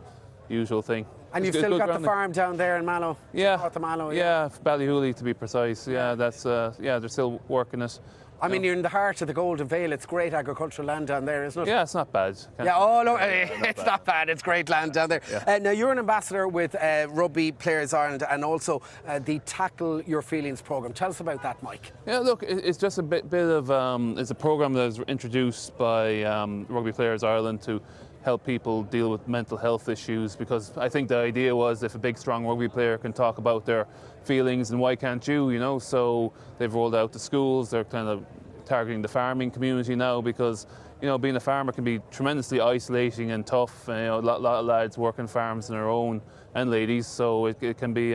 P: usual thing.
D: And you've still got the farm down there in Mallow?
P: Yeah,
D: Mallow,
P: yeah, Ballyhooly to be precise. Yeah, that's yeah, they're still working it.
D: I mean, you're in the heart of the Golden Vale. It's great agricultural land down there, isn't it?
P: Yeah, it's not bad.
D: Yeah, oh, no, it's not bad. It's great land down there.
P: Yeah.
D: Now, you're an ambassador with Rugby Players Ireland and also the Tackle Your Feelings programme. Tell us about that, Mike.
P: Yeah, look, it's just a bit of, it's a programme that was introduced by Rugby Players Ireland to help people deal with mental health issues, because I think the idea was if a big, strong rugby player can talk about their feelings, and why can't you, you know? So they've rolled out to schools. They're kind of targeting the farming community now, because, you know, being a farmer can be tremendously isolating and tough. You know, a lot of lads work on farms on their own, and ladies, so it can be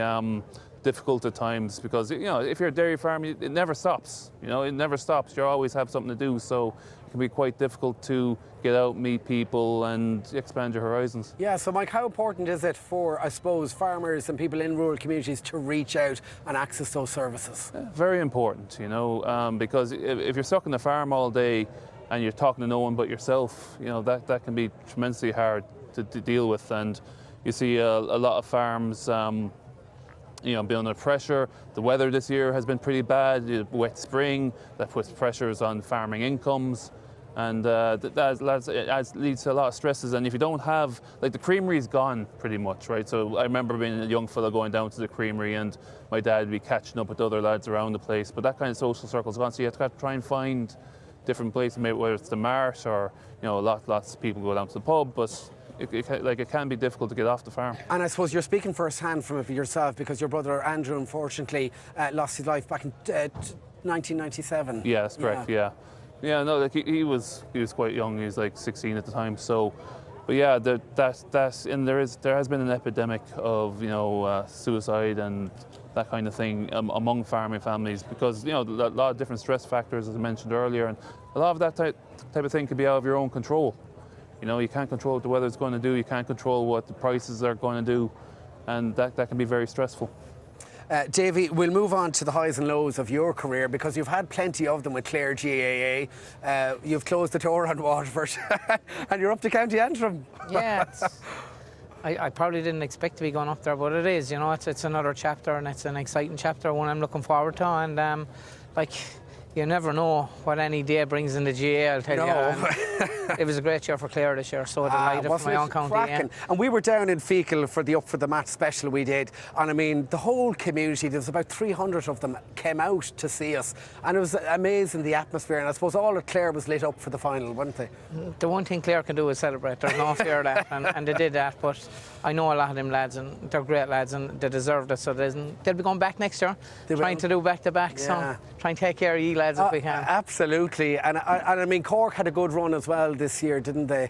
P: difficult at times, because, you know, if you're a dairy farm, it never stops. You know, it never stops. You always have something to do, so it can be quite difficult to get out, meet people, and expand your horizons.
D: Yeah, so Mike, how important is it for, I suppose, farmers and people in rural communities to reach out and access those services?
P: Very important, you know, because if you're stuck on the farm all day and you're talking to no one but yourself, you know, that can be tremendously hard to deal with. And you see a lot of farms, you know, being under pressure. The weather this year has been pretty bad. A wet spring, that puts pressures on farming incomes, and that leads to a lot of stresses. And if you don't have, like, the creamery's gone pretty much, right? So I remember being a young fella going down to the creamery, and my dad would be catching up with other lads around the place, but that kind of social circle's gone, so you have to try and find different places, maybe whether it's the Marsh or, you know, lots of people go down to the pub, but it can be difficult to get off the farm.
D: And I suppose you're speaking first-hand from it yourself, because your brother Andrew unfortunately lost his life back in 1997.
P: Yeah, that's correct. Yeah, no, like he was quite young. He was like 16 at the time. So, but yeah, there has been an epidemic of, you know, suicide and that kind of thing among farming families, because, you know, a lot of different stress factors, as I mentioned earlier, and a lot of that type of thing could be out of your own control. You know, you can't control what the weather's going to do, you can't control what the prices are going to do, and that can be very stressful.
D: Davy, we'll move on to the highs and lows of your career, because you've had plenty of them with Clare GAA. You've closed the door on Waterford, and you're up to County Antrim.
O: Yeah, I probably didn't expect to be going up there, but it is, you know, it's another chapter, and it's an exciting chapter, one I'm looking forward to, and like, you never know what any day brings in the GA, I'll tell you. It was a great year for Clare this year, so delighted for my own county. Yeah.
D: And we were down in Fecal for the Up for the Match special we did, and I mean, the whole community, there was about 300 of them, came out to see us, and it was amazing, the atmosphere, and I suppose all of Clare was lit up for the final, weren't they?
O: The one thing Clare can do is celebrate, there's no fear of that, and they did that, but I know a lot of them lads, and they're great lads, and they deserved it, so they'll be going back next year, trying to do back-to-back, so try and take care of you lads if we can.
D: Absolutely, and I mean, Cork had a good run as well this year, didn't they,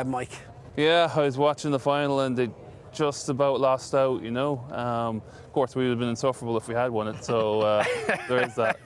D: Mike?
P: Yeah, I was watching the final and they just about lost out, you know. Of course, we would have been insufferable if we had won it, so there is that.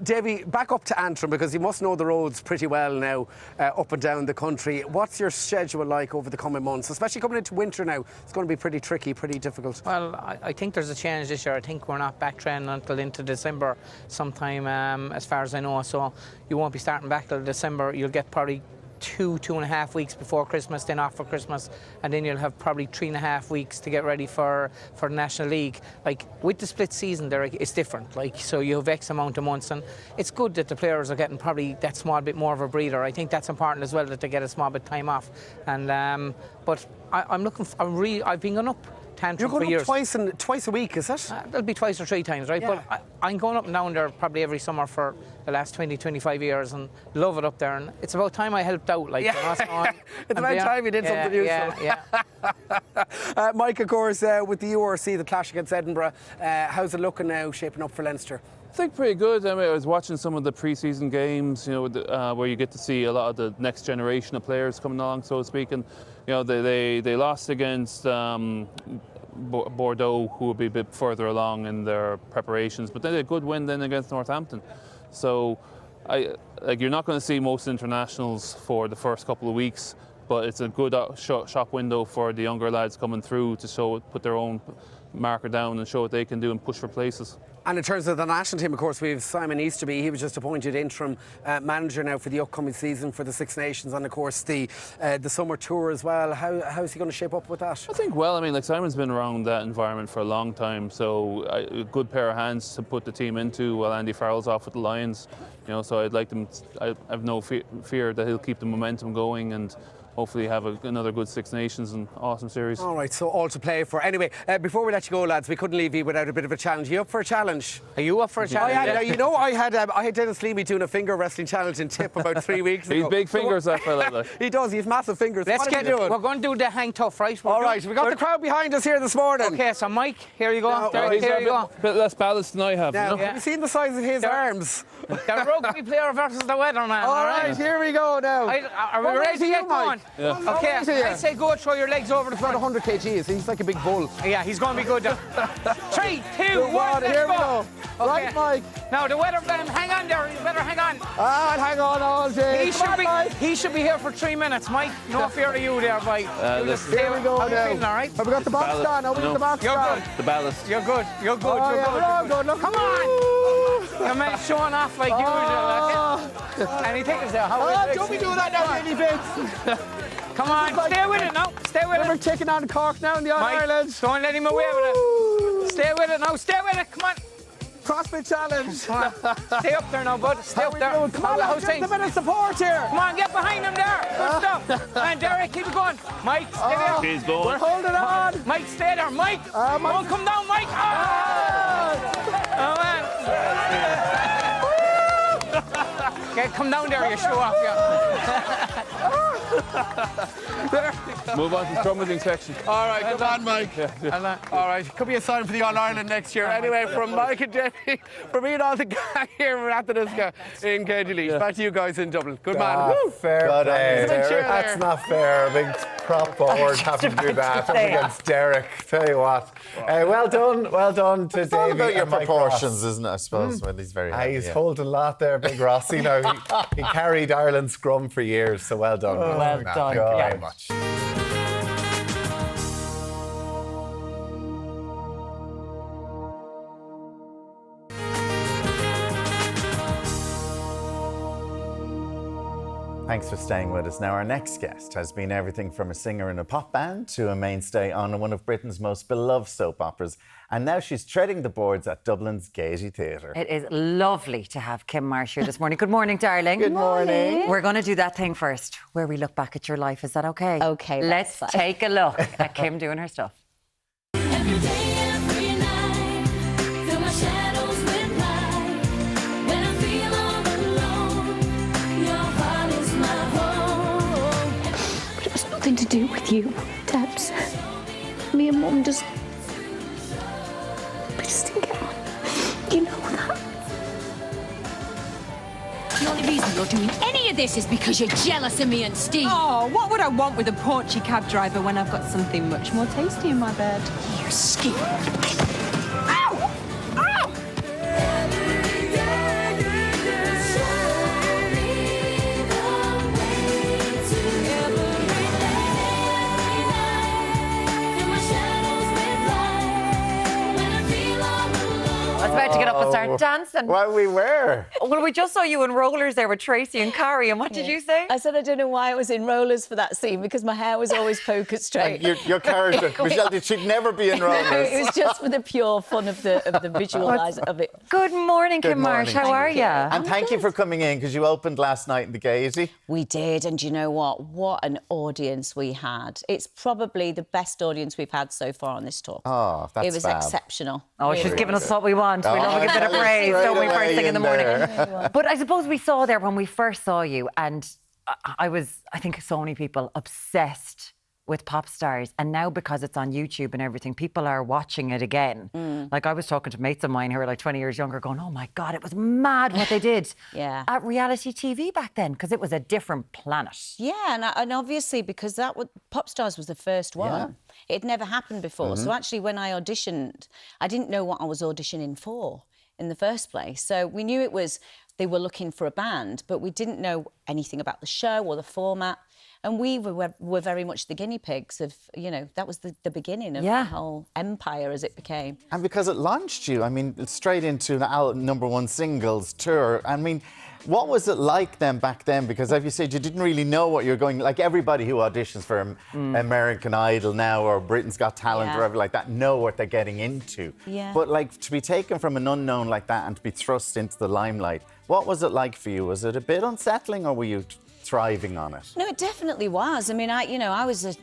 D: Davy, back up to Antrim, because you must know the roads pretty well now, up and down the country. What's your schedule like over the coming months, especially coming into winter now? It's going to be pretty tricky, pretty difficult.
O: Well, I think there's a change this year. I think we're not back training until into December sometime, as far as I know, so you won't be starting back till December. You'll get probably 2.5 weeks before Christmas, then off for Christmas, and then you'll have probably 3.5 weeks to get ready for the National League. Like, with the split season, Deric, it's different. Like, so you have X amount of months, and it's good that the players are getting probably that small bit more of a breather. I think that's important as well, that they get a small bit of time off. And but I'm looking. I've been going up.
D: You're going up twice a week, is it?
O: It'll be twice or three times, right?
D: Yeah.
O: But I'm going up and down there probably every summer for the last 20-25 years, and love it up there. And it's about time I helped out. Like,
D: yeah.
O: You know,
D: it's about time you did something useful.
O: Yeah.
D: Mike, of course, with the URC, the clash against Edinburgh, how's it looking now, shaping up for Leinster?
P: I think pretty good. I mean, I was watching some of the pre-season games, you know, where you get to see a lot of the next generation of players coming along, so to speak. And you know, they lost against Bordeaux, who will be a bit further along in their preparations, but they did a good win then against Northampton. So, you're not going to see most internationals for the first couple of weeks, but it's a good shop window for the younger lads coming through to put their own marker down and show what they can do and push for places.
D: And in terms of the national team, of course, we have Simon Easterby. He was just appointed interim manager now for the upcoming season for the Six Nations, and of course the summer tour as well. How is he going to shape up with that?
P: I think well. I mean, like Simon's been around that environment for a long time, so a good pair of hands to put the team into while Andy Farrell's off with the Lions. You know, so I'd like them. I have no fear that he'll keep the momentum going and hopefully have another good Six Nations and awesome series.
D: All right, so all to play for. Anyway, before we let you go, lads, we couldn't leave you without a bit of a challenge. Are you up for a challenge?
O: Are you up for a challenge?
D: I had Dennis Leamy doing a finger wrestling challenge in Tip about 3 weeks ago.
P: He's big fingers, that fella. Like.
D: He does. He has massive fingers.
O: Let's get it. We're going to do the hang tough, right?
D: All right, we got the crowd behind us here this morning.
O: Okay, so Mike, here you go. Deric, here you go.
P: A bit less ballast than I have.
D: Now,
P: you know?
D: have you seen the size of his arms?
O: The rugby player versus the weatherman.
D: All right, here we go now.
O: Are we ready to get going?
P: Yeah.
O: Okay, I say go throw your legs over the
D: About 100 kgs. He's like a big bull.
O: Yeah, he's going to be good. 3, 2, 1,
D: here we go.
O: Okay.
D: Right, Mike.
O: Now the weatherman, hang on there. You better hang on.
D: I'll hang on all day.
O: He should be here for 3 minutes, Mike. No fear of you there, Mike.
D: Here we go now.
O: Feeling, all right?
D: Have we got the box on? Have we got the box on?
P: The ballast.
O: You're good. You're good.
D: Oh,
O: You're
D: yeah,
O: good.
D: we're all good. Look.
O: Come on. Your man's showing off like usual. And he thinks that.
D: Don't be doing that now, baby bits.
O: Come on, stay with it now. Stay with
D: We're
O: it.
D: taking on Cork now in the All-Ireland.
O: Don't let him away with it. Stay with it now. Stay with it. Come on.
D: CrossFit challenge.
O: Stay up there now, bud. Stay up there.
D: Come on, let's get a bit of support here.
O: Come on, get behind him there. Good stuff. And Deric, keep it going. Mike, stay there.
P: He's going.
D: We're holding on.
O: Mike, stay there. Mike. Don't come down, Mike. Oh, man. Okay, come down there, you show off.
P: Move on to the scrummaging section.
D: All right, come on, Mike.
P: Yeah.
D: All right, could be a sign for the All-Ireland next year. Anyway, from Mike and Jamie, from me and all the gang here in Ratheniska in County Laois. Back to you guys in Dublin. Good man. Woo.
C: Fair play.
D: Deric.
C: That's not fair. A big prop forward having to do that up against Deric. Tell you what. Well done to
Q: It's all
C: Davey
Q: about your
C: and Mike
Q: proportions,
C: Ross.
Q: isn't it? I suppose when he's very heavy.
C: He's holding a lot there, big Ross. You know, he carried Ireland's scrum for years, so well done.
B: Well done.
C: Very much. Thanks for staying with us. Now, our next guest has been everything from a singer in a pop band to a mainstay on one of Britain's most beloved soap operas. And now she's treading the boards at Dublin's Gaiety Theatre.
B: It is lovely to have Kym Marsh here this morning. Good morning, darling.
C: Good morning.
B: We're going to do that thing first, where we look back at your life. Is that okay?
N: Okay,
B: Let's
N: that's fine.
B: take a look at Kym doing her stuff.
R: Every day, every night, feel my shadows with light. When I feel all alone, your heart is my home.
N: But it was nothing to do with you, Debs. Me and Mum just... We just didn't get on. You know that.
R: The only reason you're doing any of this is because you're jealous of me and Steve.
S: Oh, what would I want with a paunchy cab driver when I've got something much more tasty in my bed?
R: You skin.
S: Ow! Ow!
B: I was about to get up and start dancing.
C: Well, we were.
B: Well, we just saw you in rollers there with Tracy and Carrie, and what did you say?
T: I said I don't know why I was in rollers for that scene because my hair was always poker straight.
C: And your character, Michelle, she'd never be in rollers.
T: No, it was just for the pure fun of the visualise of it.
B: Good morning,
C: Good
B: Kym Marsh.
C: morning.
B: How are you?
C: And thank you for coming in, because you opened last night in the Gaiety.
T: We did, and you know what? What an audience we had. It's probably the best audience we've had so far on this tour.
C: Oh, that's
T: It was
C: fab.
T: exceptional.
B: Oh, she's
T: Really
B: giving us
T: was.
B: what we want. We love a good bit of praise, don't we, first thing in the morning? But I suppose we saw there when we first saw you, and I think so many people obsessed with pop stars, and now because it's on YouTube and everything, people are watching it again. Like, I was talking to mates of mine who are like 20 years younger going, oh my God, it was mad what they did
T: Yeah.
B: at reality TV back then, because it was a different planet.
T: Yeah, and obviously because Pop Stars was the first one. Yeah. It never happened before. So actually when I auditioned, I didn't know what I was auditioning for in the first place. So we knew they were looking for a band, but we didn't know anything about the show or the format. And we were very much the guinea pigs of, you know, that was the beginning of the whole empire as it became.
C: And because it launched you, I mean, straight into the #1 singles tour. I mean, what was it like then back then? Because as you said, you didn't really know what you're going, like everybody who auditions for American Idol now or Britain's Got Talent or whatever like that know what they're getting into.
T: Yeah.
C: But like to be taken from an unknown like that and to be thrust into the limelight, what was it like for you? Was it a bit unsettling or were you thriving on it?
T: No, it definitely was. I mean, I was a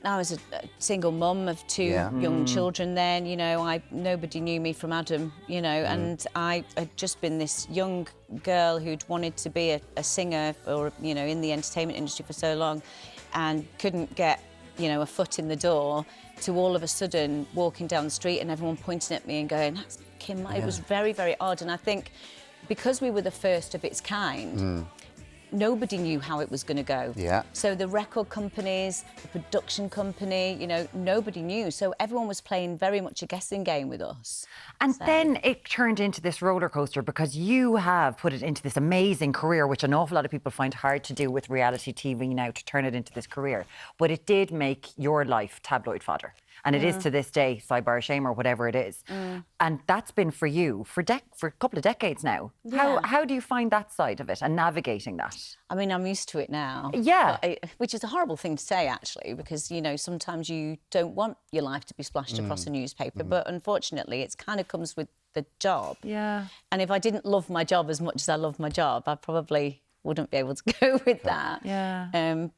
T: single mum of 2 young children then. You know, nobody knew me from Adam. You know, and I had just been this young girl who'd wanted to be a singer or, you know, in the entertainment industry for so long, and couldn't get, you know, a foot in the door. To all of a sudden walking down the street and everyone pointing at me and going, "That's Kym." It was very, very odd, and I think because we were the first of its kind. Nobody knew how it was going to go.
C: Yeah.
T: So the record companies, the production company, you know, nobody knew. So everyone was playing very much a guessing game with us.
B: And then it turned into this roller coaster because you have put it into this amazing career, which an awful lot of people find hard to do with reality TV now, to turn it into this career. But it did make your life tabloid fodder. And it is to this day, sidebar shame or whatever it is. And that's been for you for a couple of decades now.
T: Yeah.
B: How do you find that side of it and navigating that?
T: I mean, I'm used to it now.
B: Yeah.
T: Which is a horrible thing to say, actually, because, you know, sometimes you don't want your life to be splashed across a newspaper. But unfortunately, it kind of comes with the job.
B: Yeah.
T: And if I didn't love my job as much as I love my job, I probably wouldn't be able to go with that.
B: Yeah.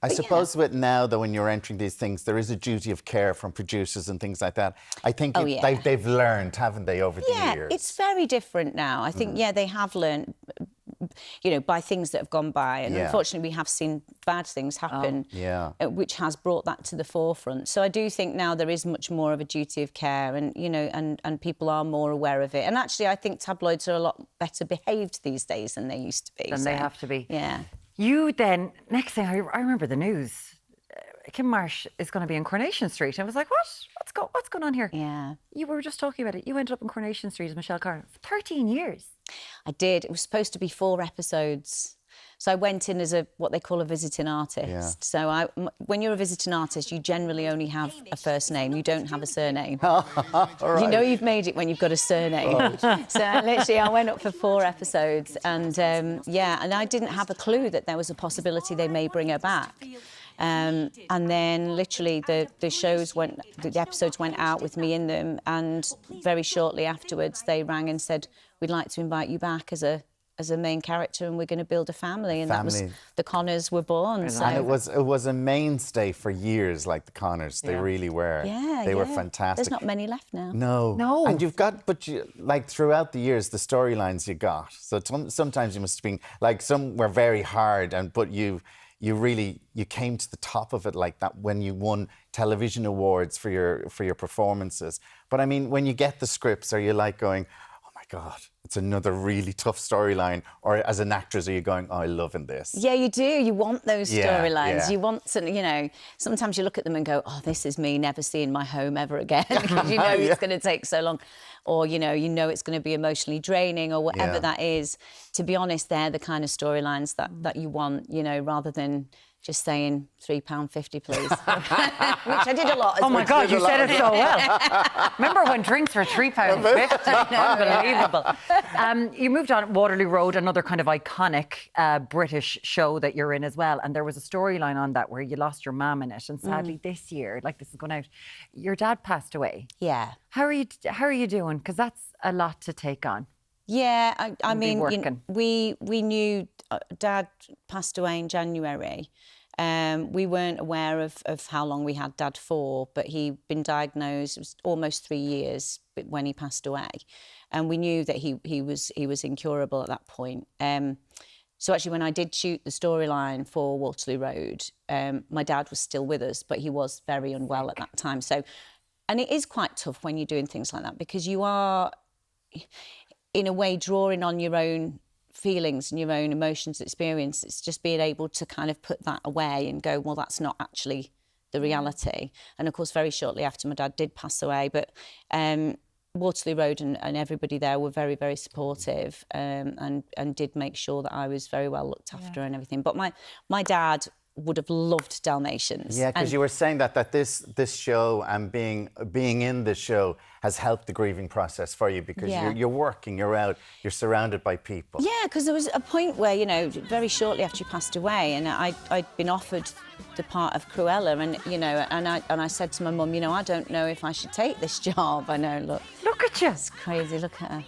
C: I suppose with now, though, when you're entering these things, there is a duty of care from producers and things like that. I think they've learned, haven't they, over the years?
T: Yeah, it's very different now. I think, they have learned, you know, by things that have gone by. And unfortunately, we have seen bad things happen, which has brought that to the forefront. So I do think now there is much more of a duty of care and, you know, and people are more aware of it. And actually, I think tabloids are a lot better behaved these days than they used to be.
B: Than they have to be.
T: Yeah.
B: You then, next thing, I remember the news. Kym Marsh is going to be in Coronation Street. And I was like, what? What's going on here?
T: Yeah.
B: You were just talking about it. You ended up in Coronation Street as Michelle Carter for 13 years.
T: I did. It was supposed to be 4 episodes. So I went in as what they call a visiting artist.
C: Yeah.
T: So when you're a visiting artist, you generally only have a first name. You don't have a surname.
C: Right.
T: You know you've made it when you've got a surname. So literally, I went up for 4 episodes, and and I didn't have a clue that there was a possibility they may bring her back. And then literally the episodes went out with me in them, and very shortly afterwards they rang and said, "We'd like to invite you back as a main character, and we're going to build a family." And that was the Connors were born. So.
C: And it was a mainstay for years, like the Connors. They really were.
T: Yeah,
C: they were fantastic.
T: There's not many left now.
C: No. And you've got, like throughout the years, the storylines you got. So sometimes you must have been, like some were very hard, but you came to the top of it like that when you won television awards for your performances. But I mean, when you get the scripts, are you like going, "Oh my God, it's another really tough storyline"? Or as an actress, are you going, "Oh, I'm loving this"?
T: Yeah, you do. You want those storylines.
C: Yeah.
T: You want to, you know, sometimes you look at them and go, "Oh, this is me never seeing my home ever again." Because you know it's going to take so long. Or, you know it's going to be emotionally draining or whatever that is. To be honest, they're the kind of storylines that you want, you know, rather than just saying £3.50, please. Which I did a lot as well.
B: Oh, my God, you said it so well. Remember when drinks were £3.50? Unbelievable. You moved on Waterloo Road, another kind of iconic British show that you're in as well. And there was a storyline on that where you lost your mum in it. And sadly, this year, like this is going out, your dad passed away.
T: Yeah.
B: How are you doing? Because that's a lot to take on.
T: Yeah, I mean, we knew Dad passed away in January. We weren't aware of how long we had Dad for, but he'd been diagnosed. It was almost 3 years when he passed away, and we knew that he was incurable at that point. So actually, when I did shoot the storyline for Waterloo Road, my dad was still with us, but he was very unwell at that time. So, and it is quite tough when you're doing things like that because you are, in a way, drawing on your own feelings and your own emotions, experience. It's just being able to kind of put that away and go, well, that's not actually the reality. And of course, very shortly after my dad did pass away, but Waterloo Road and everybody there were very, very supportive and did make sure that I was very well looked after and everything. But my dad would have loved Dalmatians.
C: Yeah, because you were saying that this show and being in the show has helped the grieving process for you because you're working, you're out, you're surrounded by people.
T: Yeah, because there was a point where, you know, very shortly after he passed away, and I'd been offered the part of Cruella, and you know, and I said to my mum, you know, I don't know if I should take this job. I know, look at you, it's crazy. Look at her.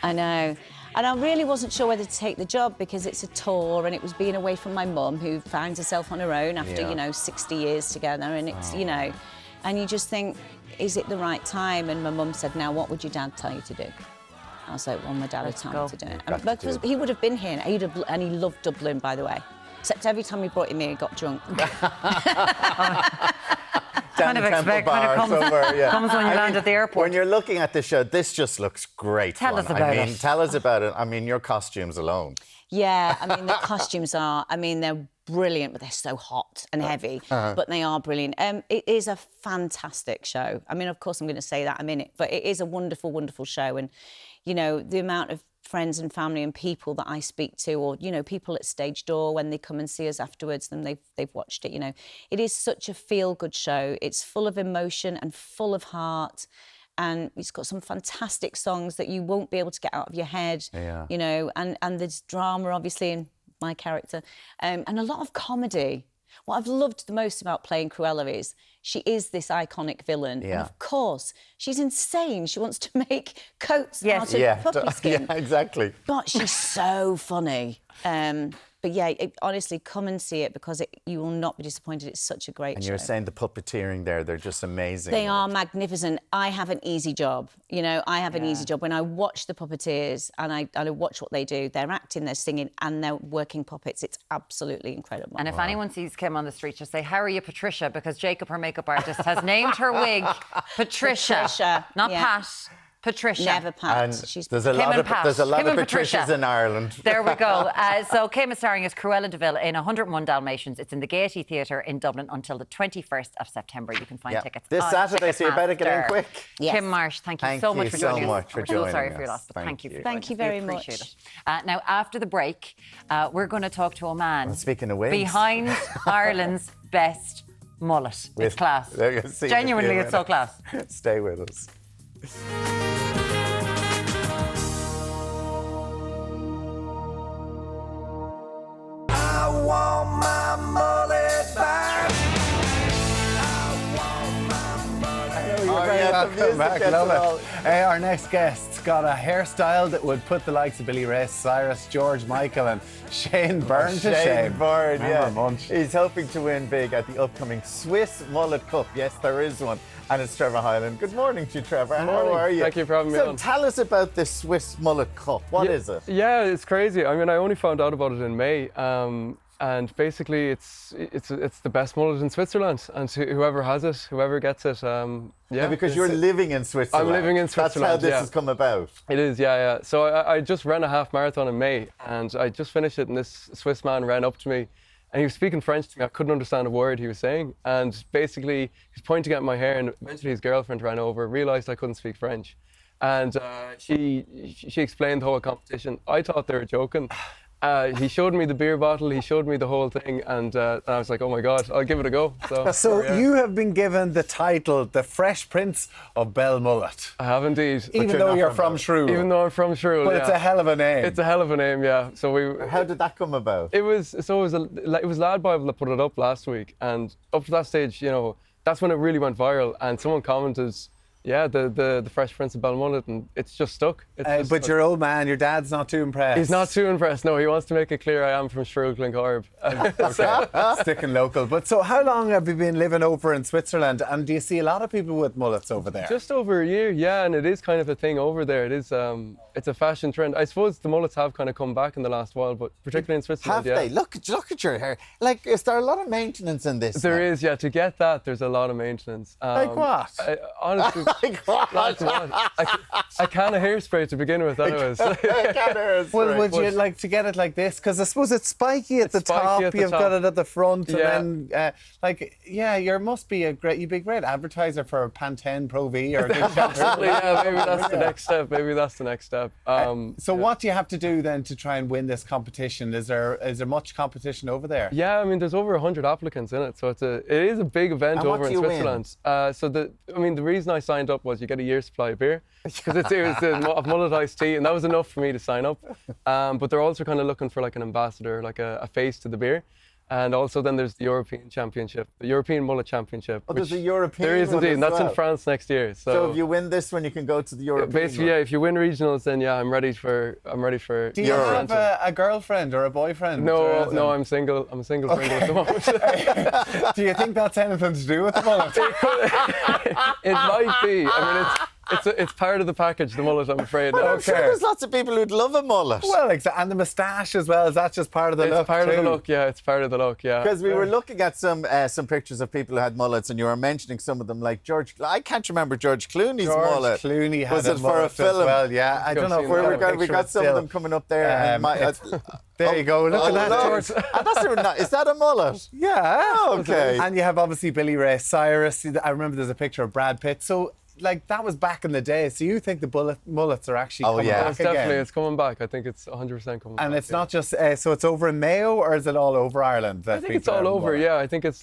T: I know. And I really wasn't sure whether to take the job because it's a tour and it was being away from my mum, who finds herself on her own after, you know, 60 years together. And it's, you know, and you just think, is it the right time? And my mum said, now, what would your dad tell you to do? I was like, well, my dad would tell me to do it. And because he would have been here, and he loved Dublin, by the way. Except every time we brought him here, he got drunk.
B: Kind of expect when it comes when you land at the airport.
C: When you're looking at the show, this just looks great.
B: Tell us about it.
C: Tell us about it. I mean, your costumes alone.
T: Yeah, I mean, the costumes are, I mean, they're brilliant, but they're so hot and heavy, but they are brilliant. It is a fantastic show. I mean, of course, I'm going to say that in a minute, but it is a wonderful, wonderful show. And, you know, the amount of friends and family and people that I speak to, or, you know, people at stage door when they come and see us afterwards and they've watched it, you know. It is such a feel-good show. It's full of emotion and full of heart, and it's got some fantastic songs that you won't be able to get out of your head, you know, and there's drama, obviously, in my character, and a lot of comedy. What I've loved the most about playing Cruella is she is this iconic villain. And of course, she's insane. She wants to make coats out of puppy skin.
C: Yeah, exactly.
T: But she's so funny. But yeah, honestly, come and see it because you will not be disappointed. It's such a great show.
C: And you were saying the puppeteering there, they're just amazing.
T: They are magnificent. I have an easy job. You know, I have an easy job. When I watch the puppeteers and I watch what they do, they're acting, they're singing, and they're working puppets. It's absolutely incredible.
B: And if anyone sees Kym on the street, just say, how are you, Patricia? Because Jacob, her makeup artist, has named her wig Patricia. Not Pat. Patricia.
T: Never Pat.
C: And there's a lot of Patricias in Ireland.
B: There we go. So Kym is starring as Cruella de Vil in 101 Dalmatians. It's in the Gaiety Theatre in Dublin until the 21st of September. You can find tickets
C: this Saturday, so you better get in quick.
B: Yes. Kym Marsh, thank you so much for joining us. We're so sorry for your loss, but thank you.
T: Thank you very much.
B: Appreciate it. Now, after the break, we're going to talk to a man
C: speaking of wigs,
B: behind Ireland's best mullet. It's class. Genuinely, it's so class.
C: Stay with us.
R: I want my mullet back.
A: Welcome back, love it. Our next guest's got a hairstyle that would put the likes of Billy Ray Cyrus, George Michael and Shane Byrne to shame.
C: Shane Byrne, yeah. He's hoping to win big at the upcoming Swiss Mullet Cup. Yes, there is one. And it's Trevor Hyland. Good morning to you, Trevor.
U: Good morning.
C: How are you?
U: Thank you for having me on.
C: So tell us about this Swiss Mullet Cup. What is it?
U: Yeah, it's crazy. I mean, I only found out about it in May. And basically, it's the best mullet in Switzerland, and whoever has it, whoever gets it,
C: because you're living in Switzerland.
U: I'm living in Switzerland.
C: That's how this has come about.
U: It is, yeah. So I just ran a half marathon in May, and I just finished it, and this Swiss man ran up to me, and he was speaking French to me. I couldn't understand a word he was saying, and basically he was pointing at my hair, and eventually his girlfriend ran over, realised I couldn't speak French, and she explained the whole competition. I thought they were joking. He showed me the beer bottle, he showed me the whole thing, and I was like, oh my God, I'll give it a go.
A: So you have been given the title, the Fresh Prince of Belmullet.
U: I have indeed.
A: Even though you're from Shrule.
U: Even though I'm from Shrule,
A: But it's a hell of a name.
U: It's a hell of a name, yeah. So
C: how did that come about?
U: It was Lad Bible that put it up last week, and up to that stage, you know, that's when it really went viral, and someone commented, yeah, the Fresh Prince of Belmullet, and it's just stuck.
A: But your old man, your dad's not too impressed.
U: He's not too impressed, no. He wants to make it clear I am from Shrule Glencorb.
A: Okay, sticking local. But so how long have you been living over in Switzerland, and do you see a lot of people with mullets over there?
U: Just over a year, yeah, and it is kind of a thing over there. It is, it's a fashion trend. I suppose the mullets have kind of come back in the last while, but particularly in Switzerland,
C: Have they? Look at your hair. Like, is there a lot of maintenance in this?
U: There is, yeah. To get that, there's a lot of maintenance.
A: Like what?
U: Honestly, Like what? I can't a hairspray to begin with, anyways.
A: Well, would you like to get it like this? Because I suppose it's spiky at the top. You've got it at the front, and then you must be you'd be a great advertiser for Pantene Pro V or.
U: Yeah, maybe that's the next step.
A: So what do you have to do then to try and win this competition? Is there much competition over there?
U: Yeah, I mean, there's over 100 applicants in it, so it is a big event over in Switzerland. The reason I signed up was you get a year's supply of beer because it was a mullet iced tea, and that was enough for me to sign up. But they're also kind of looking for like an ambassador, like a face to the beer. And also then there's the European Championship, the European Mullet Championship.
C: Oh, there's a European
U: There is indeed, and that's in France next year.
C: So if you win this one, you can go to the European.
U: Basically, yeah, if you win regionals, then yeah, I'm ready for.
A: Do you have a girlfriend or a boyfriend?
U: No, I'm single. I'm a single Pringle at the moment.
A: Do you think that's anything to do with the mullet?
U: It might be. I mean, it's part of the package, the mullet, I'm afraid.
C: Well, I'm sure there's lots of people who'd love a mullet.
A: Well, and the moustache as well. Is that just part of the look?
U: It's part of the look, yeah. It's part of the look, yeah.
C: Because we were looking at some pictures of people who had mullets, and you were mentioning some of them, like George. I can't remember George Clooney's mullet.
A: George Clooney had a mullet
C: for a film?
A: as well, yeah. I don't know if
C: we got some of them coming up there.
A: There you go. Look at that, George.
C: Is that a mullet?
A: Yeah.
C: Okay.
A: And you have obviously Billy Ray Cyrus. I remember there's a picture of Brad Pitt. So, like, that was back in the day. So you think the mullets are actually coming back again?
U: Definitely, it's coming back. I think it's 100% coming back.
A: And it's not just, so it's over in Mayo, or is it all over Ireland?
U: I think it's all over, yeah. I think it's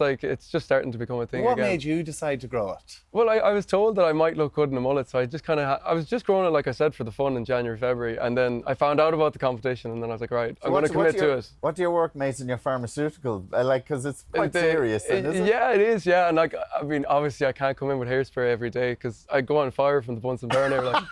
U: just starting to become a thing
A: What
U: again.
A: made you decide to grow it?
U: Well, I was told that I might look good in a mullet, so I just kind of, I was just growing it, like I said, for the fun in January, February, and then I found out about the competition, and then I was like, right, I'm going to commit to it.
C: What do your work mates in your pharmaceutical, because it's quite serious, isn't it?
U: Yeah, it is, yeah, and like, I mean, obviously I can't come in with hairspray every day, because I go on fire from the Bunsen burner, like.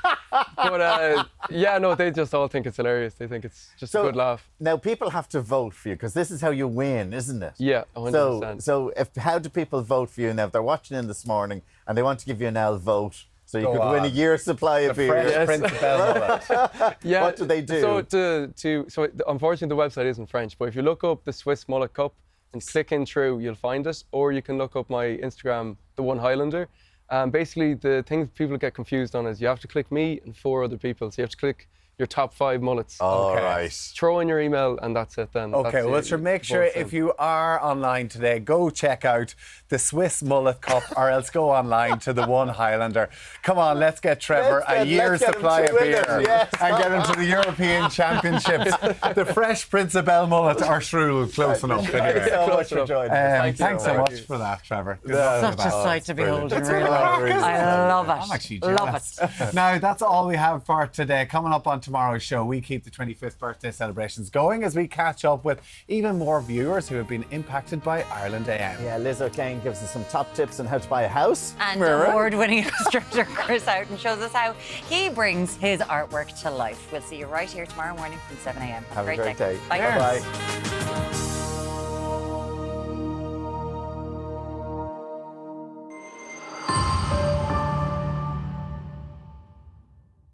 U: But yeah, no, they just all think it's hilarious. They think it's just a good laugh.
C: Now, people have to vote for you, because this is how you win, isn't it?
U: Yeah, 100%.
C: So how do people vote for you now? If they're watching in this morning and they want to give you an L vote, so you could win a year's supply of beer.
A: Fresh Prince of Bell.
U: Yeah.
C: What do they do?
U: So unfortunately the website isn't French, but if you look up the Swiss Mullet Cup and click in through, you'll find it. Or you can look up my Instagram, The One Highlander. Basically, the thing people get confused on is you have to click me and 4 other people. So you have to click your top 5 mullets.
C: All right.
U: Throw in your email and that's it then.
A: Okay, well, so make sure if you are online today, go check out the Swiss Mullet Cup, or else go online to the One Highlander. Come on, let's get Trevor a year's supply of beer and get him to the European Championships. The Fresh Prince of Bell mullet or shrew, close enough.
C: Thanks so much for joining us.
A: Thanks so much for that, Trevor.
B: Such a sight to behold.
A: It's
B: really. I love it.
A: I'm actually jealous. Love it. Now, that's all we have for today. Coming up on tomorrow's show, we keep the 25th birthday celebrations going as we catch up with even more viewers who have been impacted by Ireland AM.
C: Yeah, Liz O'Kane gives us some top tips on how to buy a house.
B: And award-winning illustrator Chris Houghton shows us how he brings his artwork to life. We'll see you right here tomorrow morning from 7 a.m.
C: Have a great day.
B: Bye.
C: Bye-bye.